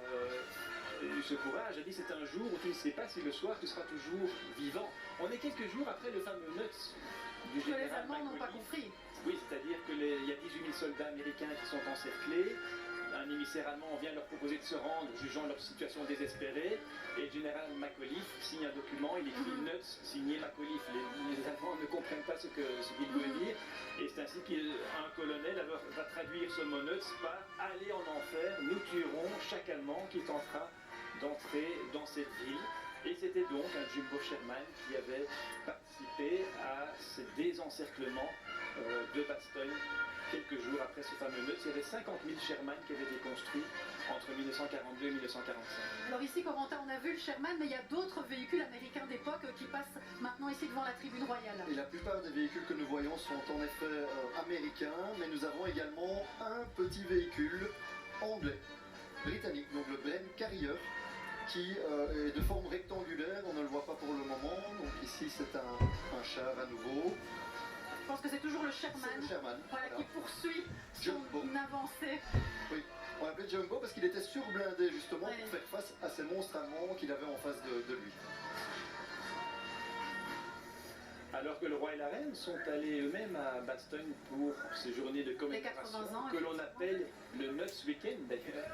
eu ce courage a dit: c'est un jour où tu ne sais pas si le soir tu seras toujours vivant. On est quelques jours après le fameux Nuts du général que les Allemands n'ont pas McCauliffe. compris. Oui, c'est-à-dire qu'il y a 18 000 soldats américains qui sont encerclés. Un émissaire allemand vient leur proposer de se rendre, jugeant leur situation désespérée. Et le général McAuliffe signe un document, il écrit Nuts, signé McAuliffe. Les Allemands ne comprennent pas ce qu'il veut dire. Et c'est ainsi qu'un colonel va traduire ce mot Nuts par « Allez en enfer, nous tuerons chaque Allemand qui tentera d'entrer dans cette ville ». Et c'était donc un Jumbo Sherman qui avait participé à ce désencerclement de Bastogne quelques jours après ce fameux Nuts. Il y avait 50 000 Sherman qui avaient été construits entre 1942 et 1945. Alors ici, Corentin, on a vu le Sherman, mais il y a d'autres véhicules américains d'époque qui passent maintenant ici devant la tribune royale. Et la plupart des véhicules que nous voyons sont en effet américains, mais nous avons également un petit véhicule anglais, britannique, donc le Bren Carrier, qui est de forme rectangulaire, on ne le voit pas pour le moment, donc ici c'est un char à nouveau. Je pense que c'est toujours le Sherman, voilà. Qui poursuit son avancée. Oui, on l'appelait Jumbo parce qu'il était surblindé justement pour faire face à ces monstres allemands qu'il avait en face de lui. Alors que le roi et la reine sont allés eux-mêmes à Bastogne pour ces journées de commémoration que l'on appelle le Nuts Weekend d'ailleurs,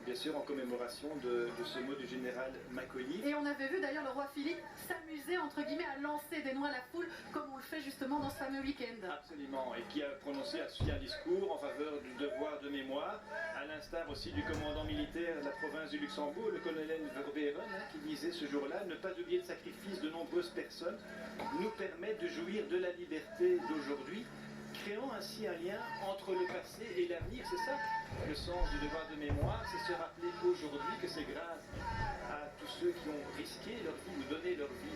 bien sûr en commémoration de ce mot du général McAuliffe. Et on avait vu d'ailleurs le roi Philippe s'amuser entre guillemets à lancer des noix à la foule comme on le fait justement dans ce fameux week-end. Absolument, et qui a prononcé un discours en faveur du devoir de mémoire, à l'instar aussi du commandant militaire de la province du Luxembourg, le colonel Verbeeren, qui disait ce jour-là: ne pas oublier le sacrifice de nombreuses personnes nous permet de jouir de la liberté d'aujourd'hui, créant ainsi un lien entre le passé et l'avenir. C'est ça le sens du devoir de mémoire, c'est se rappeler aujourd'hui que c'est grâce à tous ceux qui ont risqué leur vie ou donné leur vie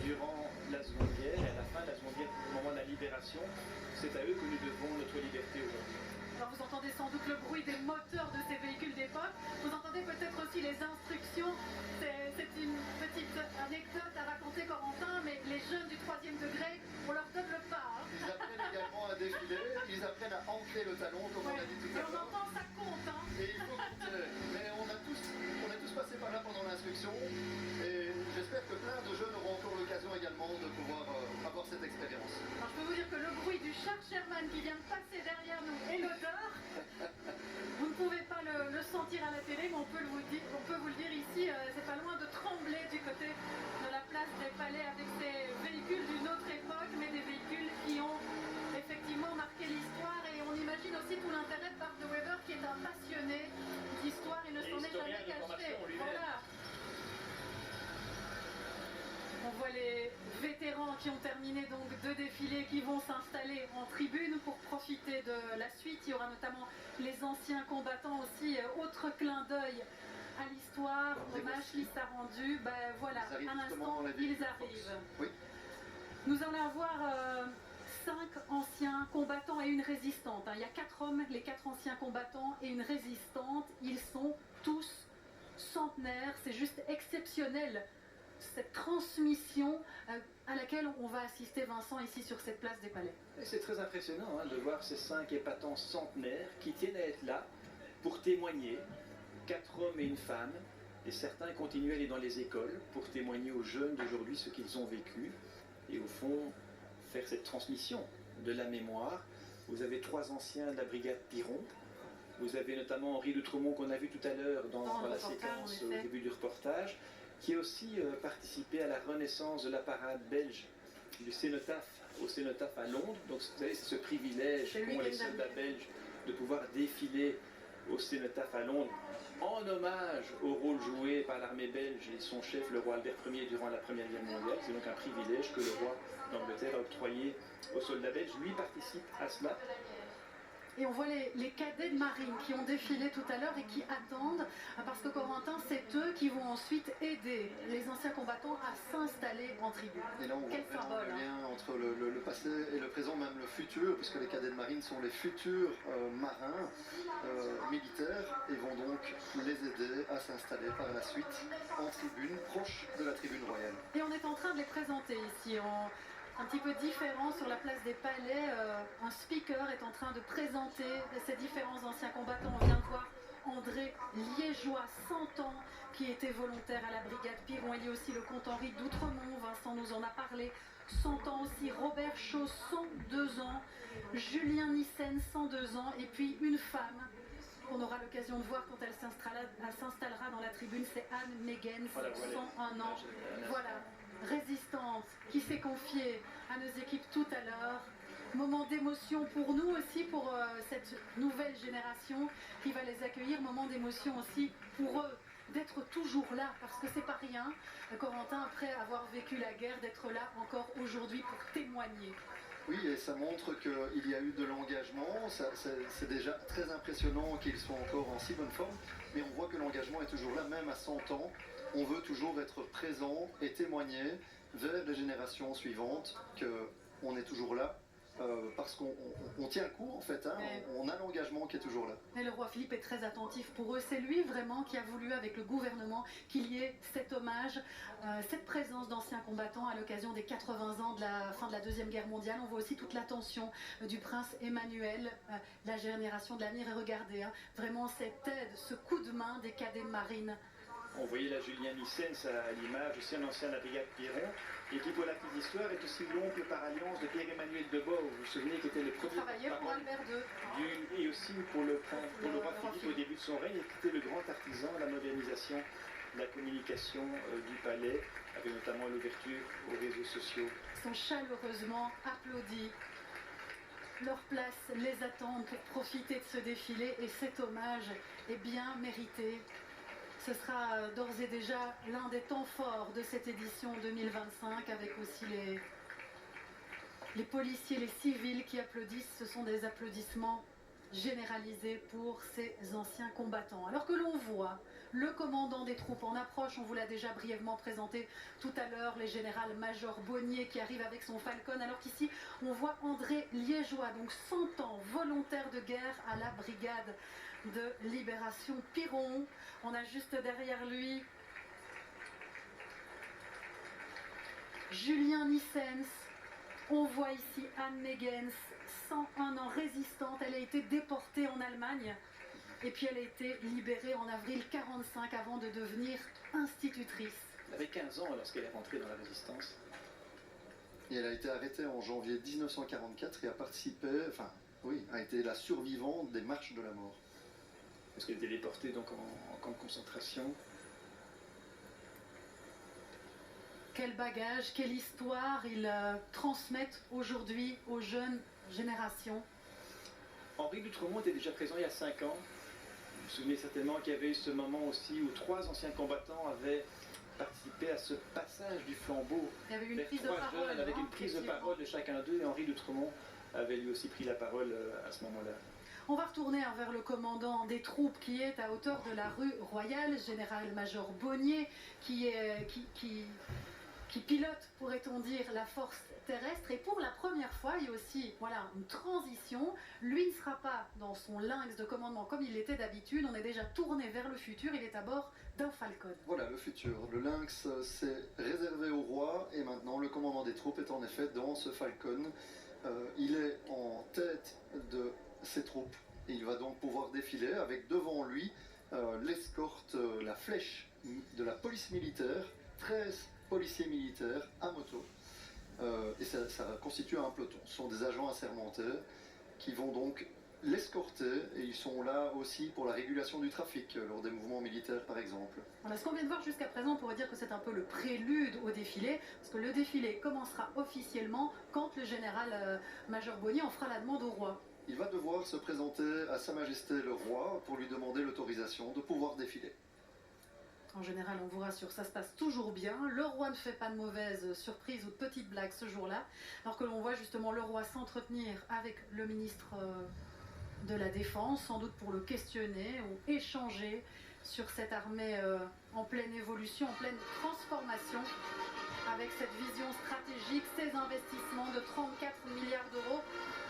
durant la Seconde Guerre, et à la fin de la Seconde Guerre, au moment de la libération, c'est à eux que nous devons notre liberté aujourd'hui. Alors vous entendez sans doute le bruit des moteurs de ces véhicules d'époque, vous entendez peut-être aussi les instructions. C'est une petite anecdote à raconter, Corentin, mais les jeunes du 3e degré, on leur donne le pas. Hein. Ils apprennent également à défiler, ils apprennent à ancrer le talon, comme on a dit tout à l'heure. Et on entend, ça compte. Hein. Et il faut compter. Mais on est tous passés par là pendant l'instruction, et j'espère que plein de jeunes auront encore l'occasion également de pouvoir avoir cette expérience. Alors je peux vous dire que le bruit du char Sherman qui vient de passer derrière nous et l'odeur, vous ne pouvez pas le sentir à la télé, mais on peut vous le dire ici, c'est pas loin de trembler du côté de la place des Palais avec ces véhicules d'une autre époque, mais des véhicules qui ont effectivement marqué l'histoire, et on imagine aussi tout l'intérêt de Bart de Wever qui est un passionné d'histoire et ne s'en est jamais caché. Voilà. On voit les vétérans qui ont terminé donc de défiler, qui vont s'installer en tribune pour profiter de la suite. Il y aura notamment les anciens combattants aussi, autre clin d'œil à l'histoire, hommage qui sera rendu. Ben voilà, un instant, ils arrivent. Oui. Nous allons avoir 5 anciens combattants et une résistante. Il y a 4 hommes, les 4 anciens combattants et une résistante. Ils sont tous centenaire. C'est juste exceptionnel, cette transmission à laquelle on va assister, Vincent, ici sur cette place des Palais. C'est très impressionnant de voir ces 5 épatants centenaires qui tiennent à être là pour témoigner, 4 hommes et une femme, et certains continuent à aller dans les écoles pour témoigner aux jeunes d'aujourd'hui ce qu'ils ont vécu, et au fond faire cette transmission de la mémoire. Vous avez 3 anciens de la brigade Piron, vous avez notamment Henri de Tremont qu'on a vu tout à l'heure dans la séquence au début du reportage, qui a aussi participé à la renaissance de la parade belge du cénotaphe au cénotaphe à Londres. Donc vous savez, c'est ce privilège qu'ont les soldats belges de pouvoir défiler au cénotaphe à Londres en hommage au rôle joué par l'armée belge et son chef, le roi Albert Ier, durant la Première Guerre mondiale. C'est donc un privilège que le roi d'Angleterre a octroyé aux soldats belges. Lui participe à cela. Et on voit les cadets de marine qui ont défilé tout à l'heure et qui attendent, parce que Corentin, c'est eux qui vont ensuite aider les anciens combattants à s'installer en tribune. Et là, on voit vraiment le lien entre le passé et le présent, même le futur, puisque les cadets de marine sont les futurs marins militaires et vont donc les aider à s'installer par la suite en tribune, proche de la tribune royale. Et on est en train de les présenter ici un petit peu différent sur la place des Palais. Un speaker est en train de présenter ces différents anciens combattants. On vient de voir André Liégeois, 100 ans, qui était volontaire à la brigade Piron. Il y a aussi le comte Henri d'Outremont, Vincent nous en a parlé, 100 ans aussi. Robert Chaud, 102 ans. Julien Nissen, 102 ans. Et puis une femme qu'on aura l'occasion de voir quand elle s'installera dans la tribune, c'est Anne Megens, 101 ans. Voilà, résistante, qui s'est confiée à nos équipes tout à l'heure. Moment d'émotion pour nous aussi, pour cette nouvelle génération qui va les accueillir. Moment d'émotion aussi pour eux, d'être toujours là, parce que c'est pas rien, Corentin, après avoir vécu la guerre, d'être là encore aujourd'hui pour témoigner. Oui, et ça montre qu'il y a eu de l'engagement. C'est déjà très impressionnant qu'ils soient encore en si bonne forme, mais on voit que l'engagement est toujours là, même à 100 ans. On veut toujours être présent et témoigner vers les générations suivantes qu'on est toujours là, parce qu'on tient le coup en fait, hein, on a l'engagement qui est toujours là. Et le roi Philippe est très attentif pour eux. C'est lui vraiment qui a voulu avec le gouvernement qu'il y ait cet hommage, cette présence d'anciens combattants à l'occasion des 80 ans de la fin de la Deuxième Guerre mondiale. On voit aussi toute l'attention du prince Emmanuel, la génération de l'avenir. Et regardez, hein, vraiment cette aide, ce coup de main des cadets de marine. On voyait là Julien Nissen à l'image, aussi un ancien de la brigade Piron, et qui pour la petite histoire est aussi l'oncle par alliance de Pierre-Emmanuel de Bow, vous vous souvenez, qui était le premier pour Albert II. Et aussi pour le roi Philippe au début de son règne, et qui était le grand artisan de la modernisation de la communication du palais, avec notamment l'ouverture aux réseaux sociaux. Ils sont chaleureusement applaudis. Leur place les attend pour profiter de ce défilé, et cet hommage est bien mérité. Ce sera d'ores et déjà l'un des temps forts de cette édition 2025, avec aussi les policiers, les civils qui applaudissent. Ce sont des applaudissements généralisés pour ces anciens combattants. Alors que l'on voit le commandant des troupes en approche, on vous l'a déjà brièvement présenté tout à l'heure, le général-major Bonnier qui arrive avec son Falcon, alors qu'ici on voit André Liégeois, donc 100 ans, volontaire de guerre à la brigade de libération Piron. On a juste derrière lui Julien Nissens. On voit ici Anne Megens, 101 ans, résistante. Elle a été déportée en Allemagne et puis elle a été libérée en avril 1945 avant de devenir institutrice. Elle avait 15 ans lorsqu'elle est rentrée dans la résistance. Et elle a été arrêtée en janvier 1944 et a participé, a été la survivante des marches de la mort. Parce qu'elle était déportée donc en camp de concentration. Quel bagage, quelle histoire ils transmettent aujourd'hui aux jeunes générations. Henri d'Outremont était déjà présent il y a 5 ans. Vous vous souvenez certainement qu'il y avait eu ce moment aussi où 3 anciens combattants avaient participé à ce passage du flambeau. Il y avait une prise de parole. Jeunes, avec une prise de parole de chacun d'eux, et Henri d'Outremont avait lui aussi pris la parole à ce moment-là. On va retourner vers le commandant des troupes qui est à hauteur de la rue Royale, général-major Bonnier, qui pilote, pourrait-on dire, la force terrestre. Et pour la première fois, il y a aussi une transition. Lui ne sera pas dans son lynx de commandement comme il l'était d'habitude. On est déjà tourné vers le futur. Il est à bord d'un Falcon. Voilà le futur. Le lynx, c'est réservé au roi et maintenant le commandant des troupes est en effet dans ce Falcon. Il est en tête de ses troupes. Et il va donc pouvoir défiler avec devant lui l'escorte, la flèche de la police militaire, 13 policiers militaires à moto. Et ça constitue un peloton. Ce sont des agents assermentés qui vont donc l'escorter et ils sont là aussi pour la régulation du trafic lors des mouvements militaires par exemple. Voilà, ce qu'on vient de voir jusqu'à présent, on pourrait dire que c'est un peu le prélude au défilé, parce que le défilé commencera officiellement quand le général-major Bonnier en fera la demande au roi. Il va devoir se présenter à Sa Majesté le Roi pour lui demander l'autorisation de pouvoir défiler. En général, on vous rassure, ça se passe toujours bien. Le roi ne fait pas de mauvaises surprises ou de petites blagues ce jour-là, alors que l'on voit justement le roi s'entretenir avec le ministre de la Défense, sans doute pour le questionner ou échanger sur cette armée en pleine évolution, en pleine transformation, avec cette vision stratégique, ces investissements de 34 milliards d'euros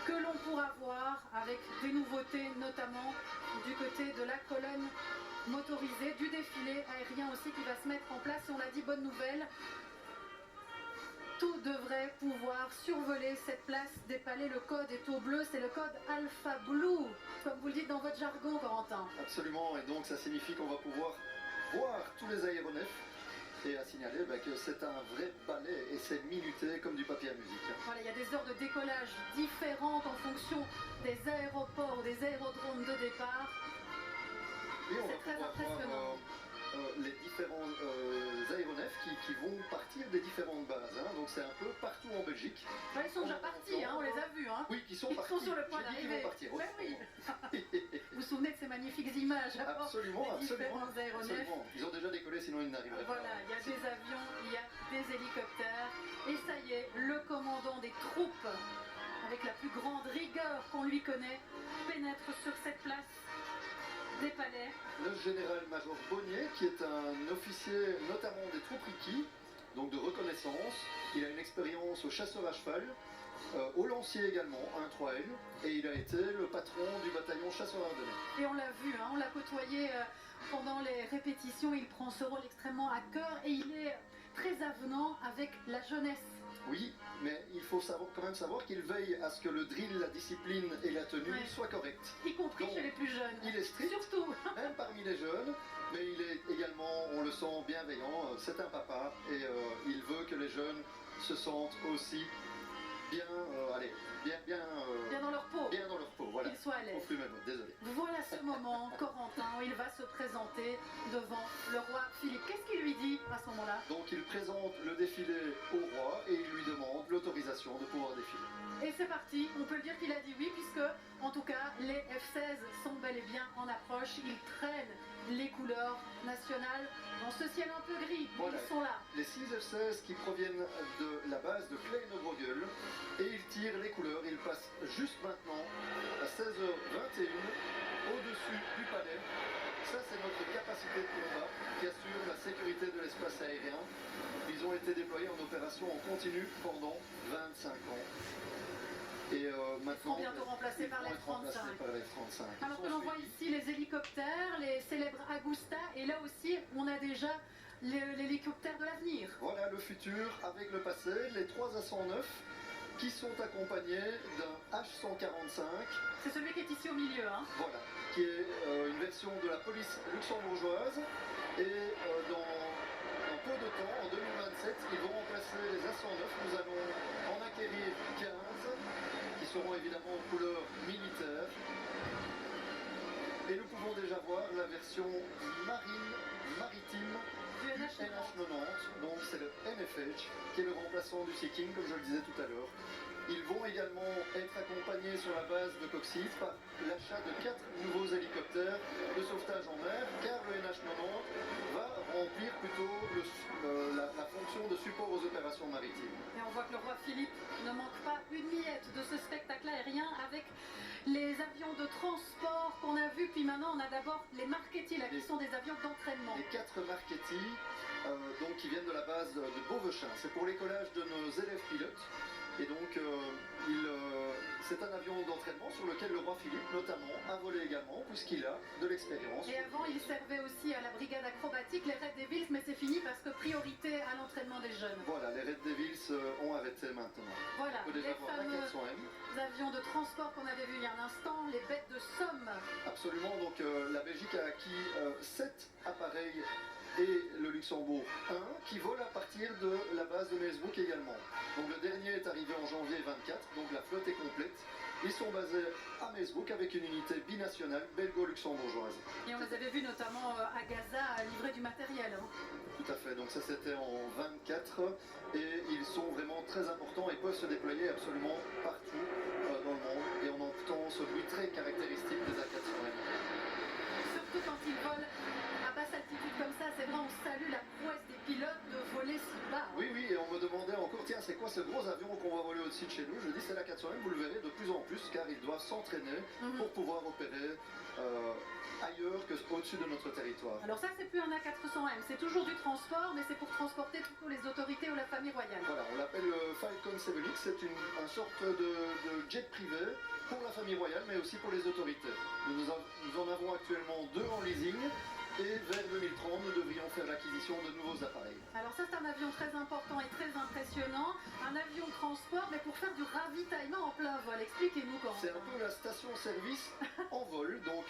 que l'on pourra voir avec des nouveautés, notamment du côté de la colonne motorisée, du défilé aérien aussi qui va se mettre en place. Et on l'a dit, bonne nouvelle, tout devrait pouvoir survoler cette place des Palais. Le code est au bleu, c'est le code Alpha Blue, comme vous le dites dans votre jargon, Corentin. Absolument, et donc ça signifie qu'on va pouvoir voir tous les aéronefs. Et à signaler que c'est un vrai ballet et c'est minuté comme du papier à musique. Voilà, il y a des heures de décollage différentes en fonction des aéroports ou des aérodromes de départ. C'est très impressionnant. Les différents aéronefs qui vont partir des différentes bases. Donc c'est un peu partout en Belgique. Ils sont déjà partis, on les a vus. Oui, qui sont partis. Ils sont sur le point d'arriver. Oui. Vous vous souvenez de ces magnifiques images Absolument, différents aéronefs. Absolument. Ils ont déjà décollé, sinon ils n'arriveraient pas. Voilà, il y a des avions, il y a des hélicoptères. Et ça y est, le commandant des troupes, avec la plus grande rigueur qu'on lui connaît, pénètre sur cette place des Palais. Le général-major Bonnier, qui est un officier notamment des troupes Riki, donc de reconnaissance. Il a une expérience au chasseur à cheval, au lancier également, un 3L, et il a été le patron du bataillon chasseur ardennais. Et on l'a vu, on l'a côtoyé pendant les répétitions, il prend ce rôle extrêmement à cœur et il est très avenant avec la jeunesse. Oui, mais il faut quand même savoir qu'il veille à ce que le drill, la discipline et la tenue soient corrects. Y compris chez les plus jeunes. Il est strict, surtout. Même parmi les jeunes, mais il est également, on le sent, bienveillant. C'est un papa et il veut que les jeunes se sentent aussi bien dans leur peau. Bien dans leur peau, voilà. Qu'ils soient à l'aise. Désolé. Voilà ce moment, Corentin, où il va se présenter devant le roi Philippe. Qu'est-ce qu'il lui dit à ce moment-là? Donc il présente le défilé au roi et il lui demande l'autorisation de pouvoir défiler. Et c'est parti, on peut dire qu'il a dit oui, puisque en tout cas les F-16 sont bel et bien en approche. Ils traînent les couleurs nationales dans ce ciel un peu gris. Voilà. Ils sont là. Les 6 F-16 qui proviennent de la base de Klein-Obrogel et ils tirent les couleurs. Ils passent juste maintenant à 16h21 au-dessus du palais. Ça, c'est notre capacité de combat qui assure la sécurité de l'espace aérien. Ils ont été déployés en opération en continu pendant 25 ans. Et maintenant, ils seront bientôt remplacés par les F-35. Alors que l'on voit ici les hélicoptères, les célèbres Agusta, et là aussi, on a déjà l'hélicoptère de l'avenir. Voilà le futur avec le passé, les 3 A109 qui sont accompagnés d'un H145. C'est celui qui est ici au milieu. Voilà, qui est une version de la police luxembourgeoise. Et dans un peu de temps, en 2027, ils vont remplacer les A109. Nous allons en acquérir 15, qui seront évidemment aux couleurs militaires. Et nous pouvons déjà voir la version maritime du NH90, donc c'est le NFH, qui est le remplaçant du Sea King, comme je le disais tout à l'heure. Ils vont également être accompagnés sur la base de Coxis par l'achat de 4 nouveaux hélicoptères de sauvetage en mer, car le NH90 va remplir plutôt la fonction de support aux opérations maritimes. Et on voit que le roi Philippe ne manque pas une miette de ce spectacle aérien avec les avions de transport qu'on a vus, puis maintenant on a d'abord les Marchetti, qui sont des avions d'entraînement. Les 4 Marchetti, donc qui viennent de la base de Beauvechin. C'est pour l'écolage de nos élèves pilotes. Et donc, c'est un avion d'entraînement sur lequel le roi Philippe, notamment, a volé également, puisqu'il a de l'expérience. Et avant, il servait aussi à la brigade acrobatique, les Red Devils, mais c'est fini parce que priorité à l'entraînement des jeunes. Voilà, les Red Devils ont arrêté maintenant. Voilà, On peut déjà les voir la fameux 400M. avions de transport qu'on avait vu il y a un instant, les bêtes de somme. Absolument, donc la Belgique a acquis 7 appareils et le Luxembourg 1 qui volent à partir de la base de Meelsbroek également. Donc le dernier est arrivé en janvier 24, donc la flotte est complète. Ils sont basés à Meelsbroek avec une unité binationale belgo-luxembourgeoise. Et on les avait vus notamment à Gaza livrer du matériel. Hein. Tout à fait, donc ça c'était en 24 et ils sont vraiment très importants et peuvent se déployer absolument partout dans le monde et on entend ce bruit très caractéristique des A400M. Surtout quand ils volent à basse altitude comme ça, c'est vrai, on salue la prouesse des pilotes de voler si bas. Oui, oui, et on me demandait encore, tiens, c'est quoi ce gros avion qu'on va voler au-dessus de chez nous? Je dis, c'est la 400M, vous le verrez de plus en plus, car ils doivent s'entraîner pour pouvoir opérer ailleurs qu'au-dessus de notre territoire. Alors ça, c'est plus un A400M, c'est toujours du transport, mais c'est pour transporter plutôt les autorités ou la famille royale. Voilà, on l'appelle le Falcon 7X, c'est une sorte de jet privé pour la famille royale, mais aussi pour les autorités. Nous en avons actuellement 2 en leasing. Et vers 2030, nous devrions faire l'acquisition de nouveaux appareils. Alors ça, c'est un avion très important et très impressionnant. Un avion de transport, mais pour faire du ravitaillement en plein vol. Expliquez-nous comment. C'est un peu la station-service en vol, donc...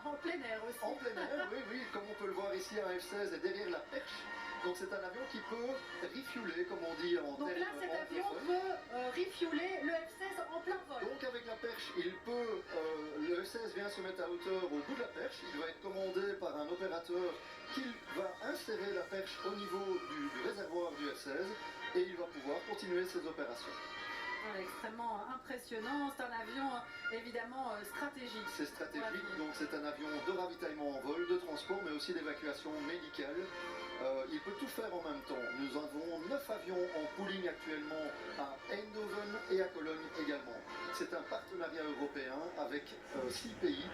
en plein air aussi. En plein air, oui, oui, comme on peut le voir ici, un F-16 est derrière la perche. Donc c'est un avion qui peut refueler, comme on dit en Donc là, cet avion peut refueler le F-16 en plein vol. Donc avec la perche, le F-16 vient se mettre à hauteur au bout de la perche. Il va être commandé par un opérateur qui va insérer la perche au niveau du réservoir du F-16 et il va pouvoir continuer ses opérations. Voilà, extrêmement impressionnant. C'est un avion évidemment stratégique. C'est stratégique, donc c'est un avion de ravitaillement en vol, de transport, mais aussi d'évacuation médicale. Il peut tout faire en même temps. Nous avons 9 avions en pooling actuellement à Eindhoven et à Cologne également. C'est un partenariat européen avec 6 pays.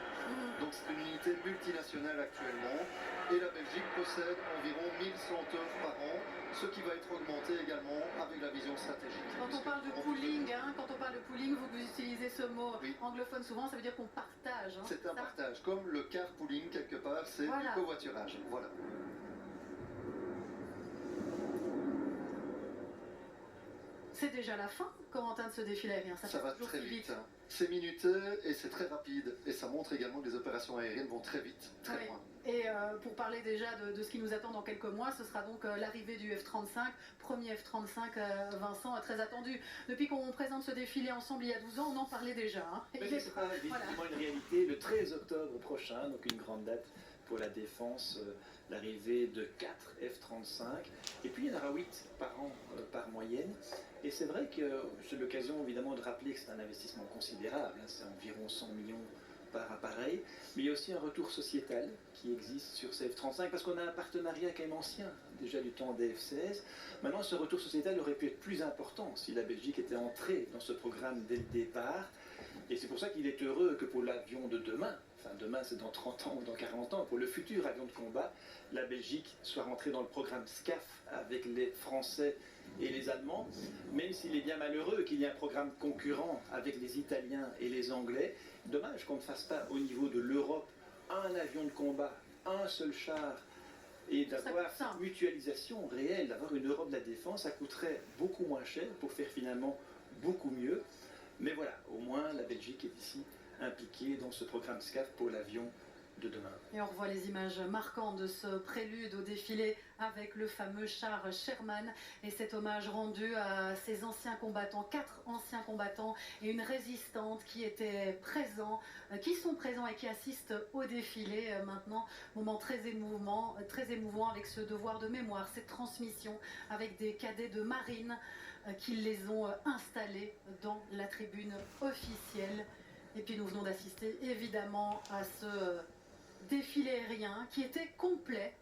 Donc c'est une unité multinationale actuellement. Et la Belgique possède environ 1100 heures par an, ce qui va être augmenté également avec la vision stratégique. Quand on parle de pooling, vous utilisez ce mot anglophone souvent, ça veut dire qu'on partage. Hein, c'est un partage, comme le carpooling quelque part, c'est du covoiturage. Voilà. C'est déjà la fin, Corentin, de ce défilé aérien. Ça va très vite. Hein. C'est minuté et c'est très rapide. Et ça montre également que les opérations aériennes vont très vite, très loin. Et pour parler déjà de ce qui nous attend dans quelques mois, ce sera donc l'arrivée du F-35, premier F-35, Vincent, très attendu. Depuis qu'on présente ce défilé ensemble il y a 12 ans, on en parlait déjà. Hein. Mais ce sera visiblement une réalité le 13 octobre prochain, donc une grande date pour la défense, l'arrivée de 4 F-35. Et puis il y en aura 8 par an par moyenne. Et c'est vrai que c'est l'occasion évidemment de rappeler que c'est un investissement considérable, hein, c'est environ 100 millions par appareil, mais il y a aussi un retour sociétal qui existe sur ces F-35 parce qu'on a un partenariat quand même ancien, déjà du temps des F-16. Maintenant, ce retour sociétal aurait pu être plus important si la Belgique était entrée dans ce programme dès le départ. Et c'est pour ça qu'il est heureux que pour l'avion de demain, enfin demain c'est dans 30 ans ou dans 40 ans, pour le futur avion de combat, la Belgique soit rentrée dans le programme SCAF avec les Français et les Allemands, même s'il est bien malheureux qu'il y ait un programme concurrent avec les Italiens et les Anglais. Dommage qu'on ne fasse pas au niveau de l'Europe un avion de combat, un seul char, et d'avoir cette mutualisation réelle, d'avoir une Europe de la défense. Ça coûterait beaucoup moins cher pour faire finalement beaucoup mieux. Mais voilà, au moins la Belgique est ici impliquée dans ce programme SCAF pour l'avion de demain. Et on revoit les images marquantes de ce prélude au défilé avec le fameux char Sherman et cet hommage rendu à ces anciens combattants, 4 anciens combattants et une résistante qui étaient présents, qui sont présents et qui assistent au défilé maintenant. Moment très émouvant avec ce devoir de mémoire, cette transmission avec des cadets de marine qui les ont installés dans la tribune officielle. Et puis nous venons d'assister évidemment à ce défilé aérien qui était complet.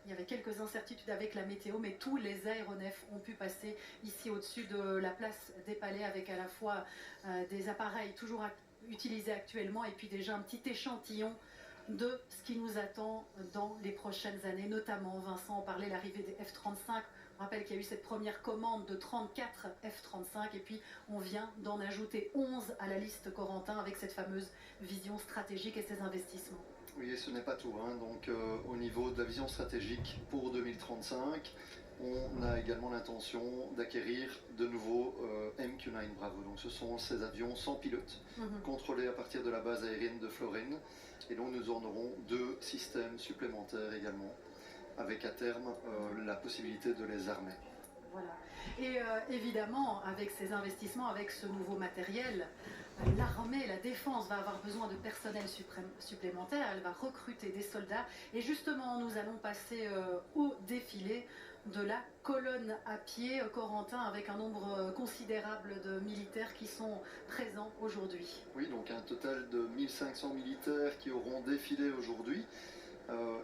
Il y avait quelques incertitudes avec la météo, mais tous les aéronefs ont pu passer ici au-dessus de la place des Palais avec à la fois des appareils toujours utilisés actuellement et puis déjà un petit échantillon de ce qui nous attend dans les prochaines années, notamment, Vincent en parlait, l'arrivée des F-35 Je rappelle qu'il y a eu cette première commande de 34 F-35 et puis on vient d'en ajouter 11 à la liste Corentin avec cette fameuse vision stratégique et ses investissements. Oui, et ce n'est pas tout. Donc, au niveau de la vision stratégique pour 2035, on a également l'intention d'acquérir de nouveaux MQ-9 Bravo. Donc, ce sont ces avions sans pilote, contrôlés à partir de la base aérienne de Florine. Et donc, nous en aurons 2 systèmes supplémentaires également, avec à terme la possibilité de les armer. Voilà. Et évidemment, avec ces investissements, avec ce nouveau matériel, l'armée, la défense va avoir besoin de personnel supplémentaire, elle va recruter des soldats. Et justement, nous allons passer au défilé de la colonne à pied, Corentin, avec un nombre considérable de militaires qui sont présents aujourd'hui. Oui, donc un total de 1500 militaires qui auront défilé aujourd'hui.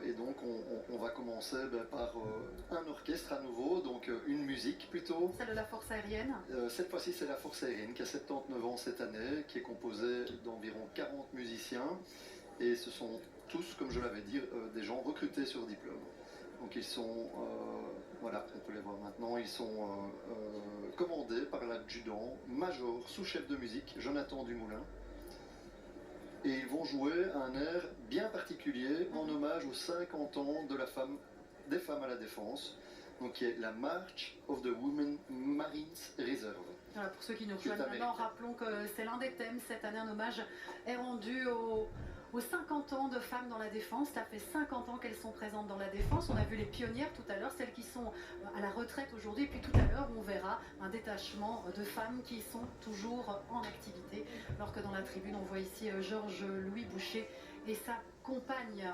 Et donc on va commencer par un orchestre à nouveau, donc une musique plutôt. Celle de la force aérienne. Cette fois-ci c'est la force aérienne qui a 79 ans cette année, qui est composée d'environ 40 musiciens. Et ce sont tous, comme je l'avais dit, des gens recrutés sur diplôme. Donc ils sont, voilà, on peut les voir maintenant, ils sont commandés par l'adjudant major sous-chef de musique, Jonathan Dumoulin. Et ils vont jouer un air bien particulier en hommage aux 50 ans de des femmes à la défense, donc qui est la March of the Women Marines Reserve. Voilà, pour ceux qui nous rejoignent maintenant, rappelons que c'est l'un des thèmes. Cette année, un hommage est rendu aux 50 ans de femmes dans la défense. Ça fait 50 ans qu'elles sont présentes dans la défense. On a vu les pionnières tout à l'heure, celles qui sont à la retraite aujourd'hui. Puis tout à l'heure, on verra un détachement de femmes qui sont toujours en activité. Alors que dans la tribune, on voit ici Georges-Louis Boucher et sa compagne.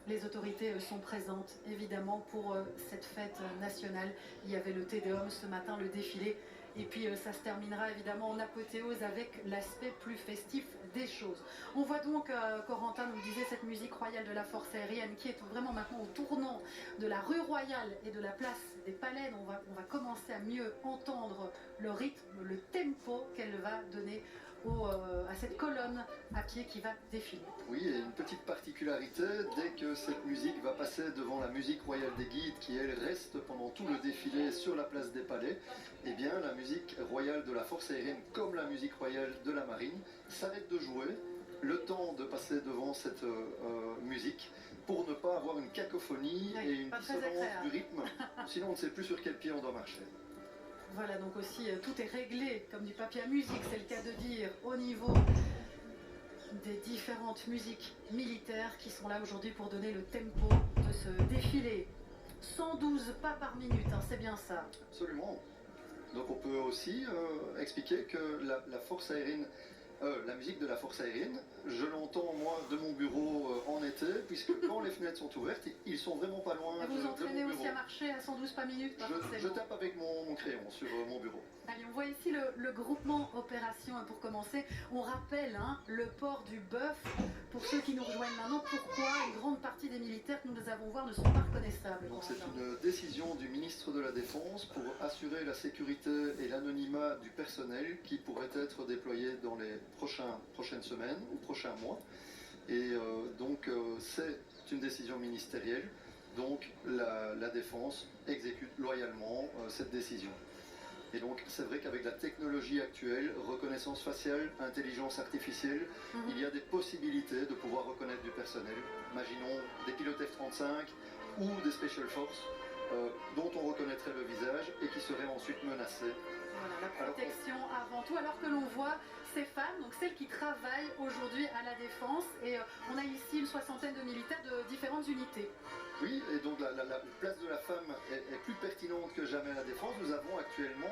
Les autorités sont présentes, évidemment, pour cette fête nationale. Il y avait le Tédéum ce matin, le défilé. Et puis ça se terminera évidemment en apothéose avec l'aspect plus festif des choses. On voit donc, Corentin nous disait, cette musique royale de la force aérienne qui est vraiment maintenant au tournant de la rue Royale et de la place des Palais. On va commencer à mieux entendre le rythme, le tempo qu'elle va donner à cette colonne à pied qui va défiler. Oui, et une petite particularité, dès que cette musique va passer devant la musique royale des guides, qui elle reste pendant tout le défilé sur la place des Palais, eh bien la musique royale de la force aérienne, comme la musique royale de la marine, s'arrête de jouer, le temps de passer devant cette musique, pour ne pas avoir une cacophonie et une dissonance du rythme, sinon on ne sait plus sur quel pied on doit marcher. Voilà, donc aussi tout est réglé comme du papier à musique, c'est le cas de dire, au niveau des différentes musiques militaires qui sont là aujourd'hui pour donner le tempo de ce défilé. 112 pas par minute, c'est bien ça. Absolument. Donc on peut aussi expliquer que la force aérienne, la musique de la force aérienne, je l'entends moi de mon bureau en été, puisque quand les fenêtres sont ouvertes, ils sont vraiment pas loin de mon bureau. Vous entraînez aussi à marcher à 112 pas minute? Je tape avec mon crayon sur mon bureau. Allez, on voit ici le groupement opération. Pour commencer, on rappelle le port du bœuf. Pour ceux qui nous rejoignent maintenant, pourquoi une grande partie des militaires que nous avons voir ne sont pas reconnaissables? Donc c'est une décision du ministre de la Défense pour assurer la sécurité et l'anonymat du personnel qui pourrait être déployé dans les prochaines semaines ou prochains mois. Et donc c'est une décision ministérielle. Donc la Défense exécute loyalement cette décision. Et donc c'est vrai qu'avec la technologie actuelle, reconnaissance faciale, intelligence artificielle, il y a des possibilités de pouvoir reconnaître du personnel. Imaginons des pilotes F-35 ou des Special Forces dont on reconnaîtrait le visage et qui seraient ensuite menacés. Voilà, la protection avant tout, alors que l'on voit ces femmes, donc celles qui travaillent aujourd'hui à la défense, et on a ici une soixantaine de militaires de différentes unités. Oui, et donc la place de la femme est plus pertinente que jamais à la défense. Nous avons actuellement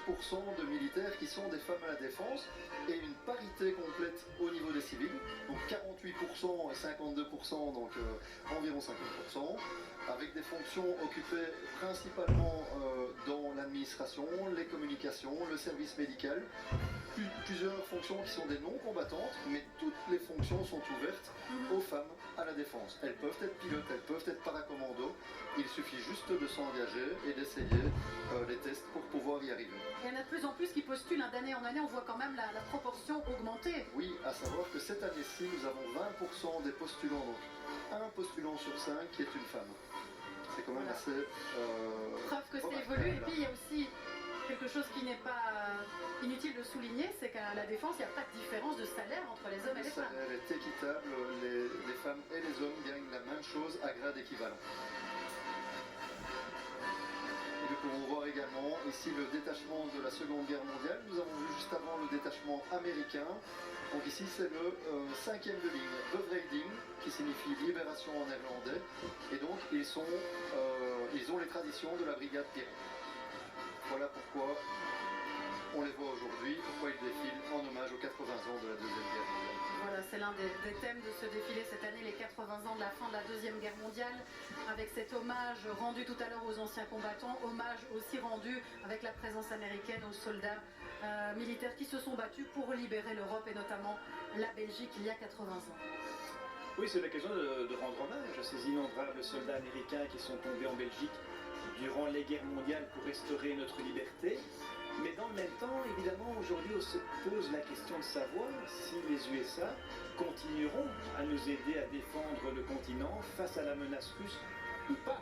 12% de militaires qui sont des femmes à la défense et une parité complète au niveau des civils, donc 48% et 52%, donc environ 50%, avec des fonctions occupées principalement dans l'administration, les communications, le service médical, plusieurs fonctions qui sont des non-combattantes, mais toutes les fonctions sont ouvertes aux femmes à la défense. Elles peuvent être pilotes, elles peuvent être paracommandos, il suffit juste de s'engager et d'essayer les tests pour pouvoir y arriver. Il y en a de plus en plus qui postulent, d'année en année, on voit quand même la proportion augmenter. Oui, à savoir que cette année-ci, nous avons 20% des postulants, donc un postulant sur 5 qui est une femme. C'est quand même Voilà. assez... Preuve que c'est remarquable. évolué. Et puis il y a aussi quelque chose qui n'est pas inutile de souligner, c'est qu'à la défense, il n'y a pas de différence de salaire entre les hommes et Le les femmes. salaire est équitable, les femmes et les hommes gagnent la même chose à grade équivalent. Et nous pouvons voir également ici le détachement de la Seconde Guerre mondiale. Nous avons vu juste avant le détachement américain. Donc ici c'est le 5e de ligne, Bevrijding, qui signifie libération en néerlandais. Et donc ils ont les traditions de la brigade Piron. Voilà pourquoi on les voit aujourd'hui, pourquoi ils défilent en hommage aux 80 ans de la Deuxième Guerre mondiale. Voilà, c'est l'un des thèmes de ce défilé cette année, les 80 ans de la fin de la Deuxième Guerre mondiale, avec cet hommage rendu tout à l'heure aux anciens combattants, hommage aussi rendu avec la présence américaine aux soldats militaires qui se sont battus pour libérer l'Europe et notamment la Belgique il y a 80 ans. Oui, c'est l'occasion de rendre hommage à ces innombrables soldats américains qui sont tombés en Belgique durant les guerres mondiales pour restaurer notre liberté. Mais dans le même temps, évidemment, aujourd'hui, on se pose la question de savoir si les USA continueront à nous aider à défendre le continent face à la menace russe ou pas.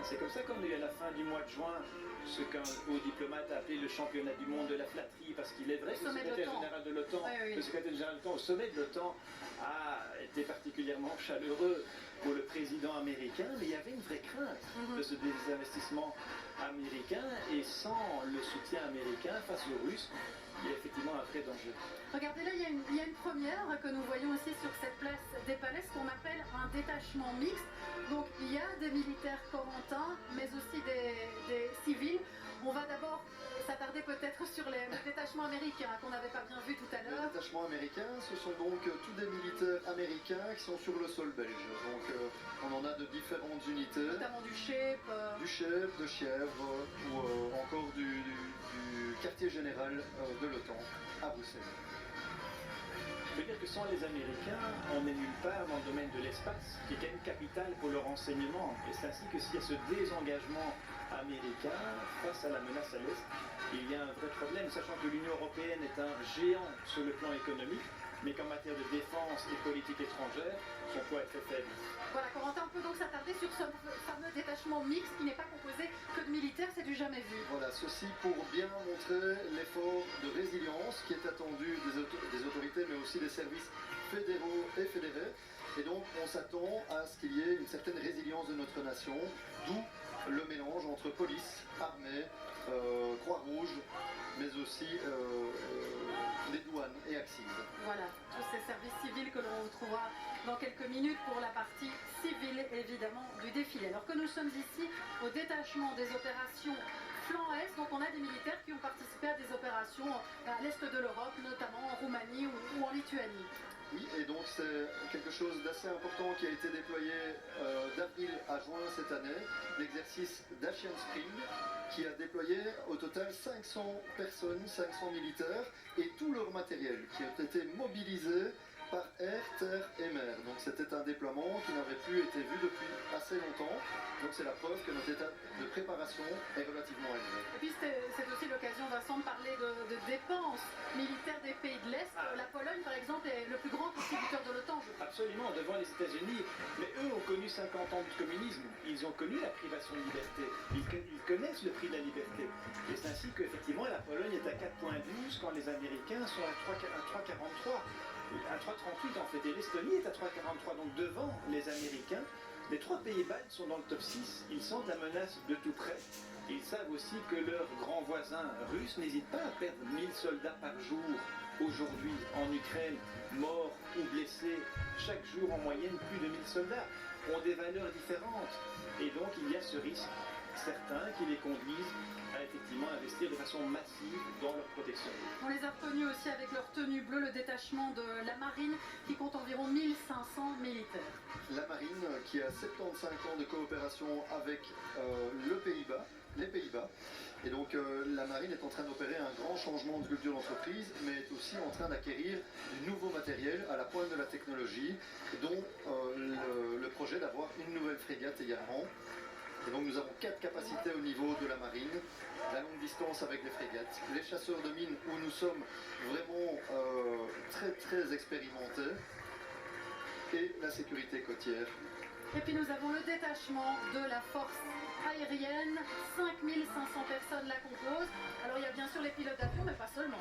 C'est comme ça qu'on a eu à la fin du mois de juin ce qu'un haut diplomate a appelé le championnat du monde de la flatterie, parce qu'il est vrai que le secrétaire général de l'OTAN, le secrétaire général de l'OTAN, au sommet de l'OTAN, a été particulièrement chaleureux pour le président américain, mais il y avait une vraie crainte de ce désinvestissement américain, et sans le soutien américain face aux Russes, il y a effectivement un vrai danger. Regardez là, il y a une première que nous voyons aussi sur cette place des Palais, ce qu'on appelle un détachement mixte. Donc il y a des militaires corentins, mais aussi des civils. On va d'abord s'attarder peut-être sur le détachement américain qu'on n'avait pas bien vu tout à l'heure. Le détachement américain, ce sont donc tous des militaires américains qui sont sur le sol belge. Donc on en a de différentes unités. Notamment du chef. Du chef, de Chièvre ou encore du quartier général de l'OTAN à Bruxelles. Je veux dire que sans les Américains, on n'est nulle part dans le domaine de l'espace, qui est quand même capital pour le renseignement. Et c'est ainsi que s'il y a ce désengagement américain face à la menace à l'Est, il y a un vrai problème, sachant que l'Union européenne est un géant sur le plan économique, mais qu'en matière de défense et politique étrangère, son poids est très faible. Voilà, Corentin, on peut donc s'attarder sur ce fameux détachement mixte qui n'est pas composé que de militaires, c'est du jamais vu. Voilà, ceci pour bien montrer l'effort de résilience qui est attendu des autorités, mais aussi des services fédéraux et fédérés. Et donc on s'attend à ce qu'il y ait une certaine résilience de notre nation, d'où le mélange entre police, armée, Croix-Rouge, mais aussi les douanes et Axis. Voilà, tous ces services civils que l'on retrouvera dans quelques minutes pour la partie civile, évidemment, du défilé. Alors que nous sommes ici au détachement des opérations flanc Est, donc on a des militaires qui ont participé à des opérations à l'Est de l'Europe, notamment en Roumanie ou en Lituanie. Oui, et donc c'est quelque chose d'assez important qui a été déployé d'avril à juin cette année, l'exercice d'Achian Spring, qui a déployé au total 500 personnes, 500 militaires, et tout leur matériel qui a été mobilisé par air, terre et mer. Donc c'était un déploiement qui n'avait plus été vu depuis assez longtemps. Donc c'est la preuve que notre état de préparation est relativement élevé. Et puis c'est aussi l'occasion, Vincent, de parler de dépenses militaires des pays de l'Est. La Pologne, par exemple, est le plus grand contributeur de l'OTAN, je crois. Absolument, devant les États-Unis. Mais eux ont connu 50 ans de communisme. Ils ont connu la privation de liberté. Ils connaissent le prix de la liberté. Et c'est ainsi qu'effectivement, la Pologne est à 4,12 quand les Américains sont à 3,43. À 3,38 en fait. Et l'Estonie est à 3,43. Donc devant les Américains, les trois pays baltes sont dans le top 6. Ils sentent la menace de tout près. Ils savent aussi que leurs grands voisins russes n'hésitent pas à perdre 1000 soldats par jour aujourd'hui en Ukraine, morts ou blessés. Chaque jour en moyenne, plus de 1000 soldats ont des valeurs différentes. Et donc il y a ce risque certain qui les conduisent à effectivement investir de façon massive dans leur protection. On les a reconnus aussi avec leur tenue bleue, le détachement de la marine qui compte environ 1500 militaires. La marine qui a 75 ans de coopération avec les Pays-Bas. Et donc la marine est en train d'opérer un grand changement de culture d'entreprise, mais est aussi en train d'acquérir du nouveau matériel à la pointe de la technologie, dont le projet d'avoir une nouvelle frégate également. Et donc nous avons 4 capacités au niveau de la marine, la longue distance avec les frégates, les chasseurs de mines où nous sommes vraiment très expérimentés, et la sécurité côtière Et puis nous avons le détachement de la force aérienne, 5500 personnes la composent. Alors il y a bien sûr les pilotes d'avion, mais pas seulement.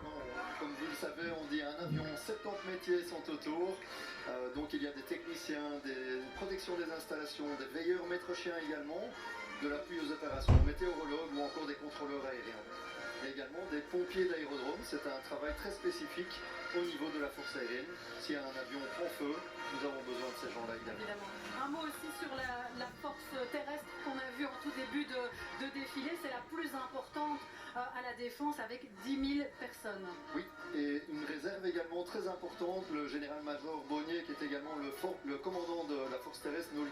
Non, comme vous le savez, on dit un avion, 70 métiers sont autour. Donc il y a des techniciens, des protections des installations, des veilleurs maîtres-chiens également, de l'appui aux opérations, météorologues ou encore des contrôleurs aériens. Et également des pompiers d'aérodrome, c'est un travail très spécifique au niveau de la force aérienne. Si un avion prend feu, nous avons besoin de ces gens-là également. Un mot aussi sur la force terrestre qu'on a vue en tout début de défilé, c'est la plus importante à la défense avec 10 000 personnes. Oui, et une réserve également très importante, le général-major Bonnier, qui est également le commandant de la force terrestre, nous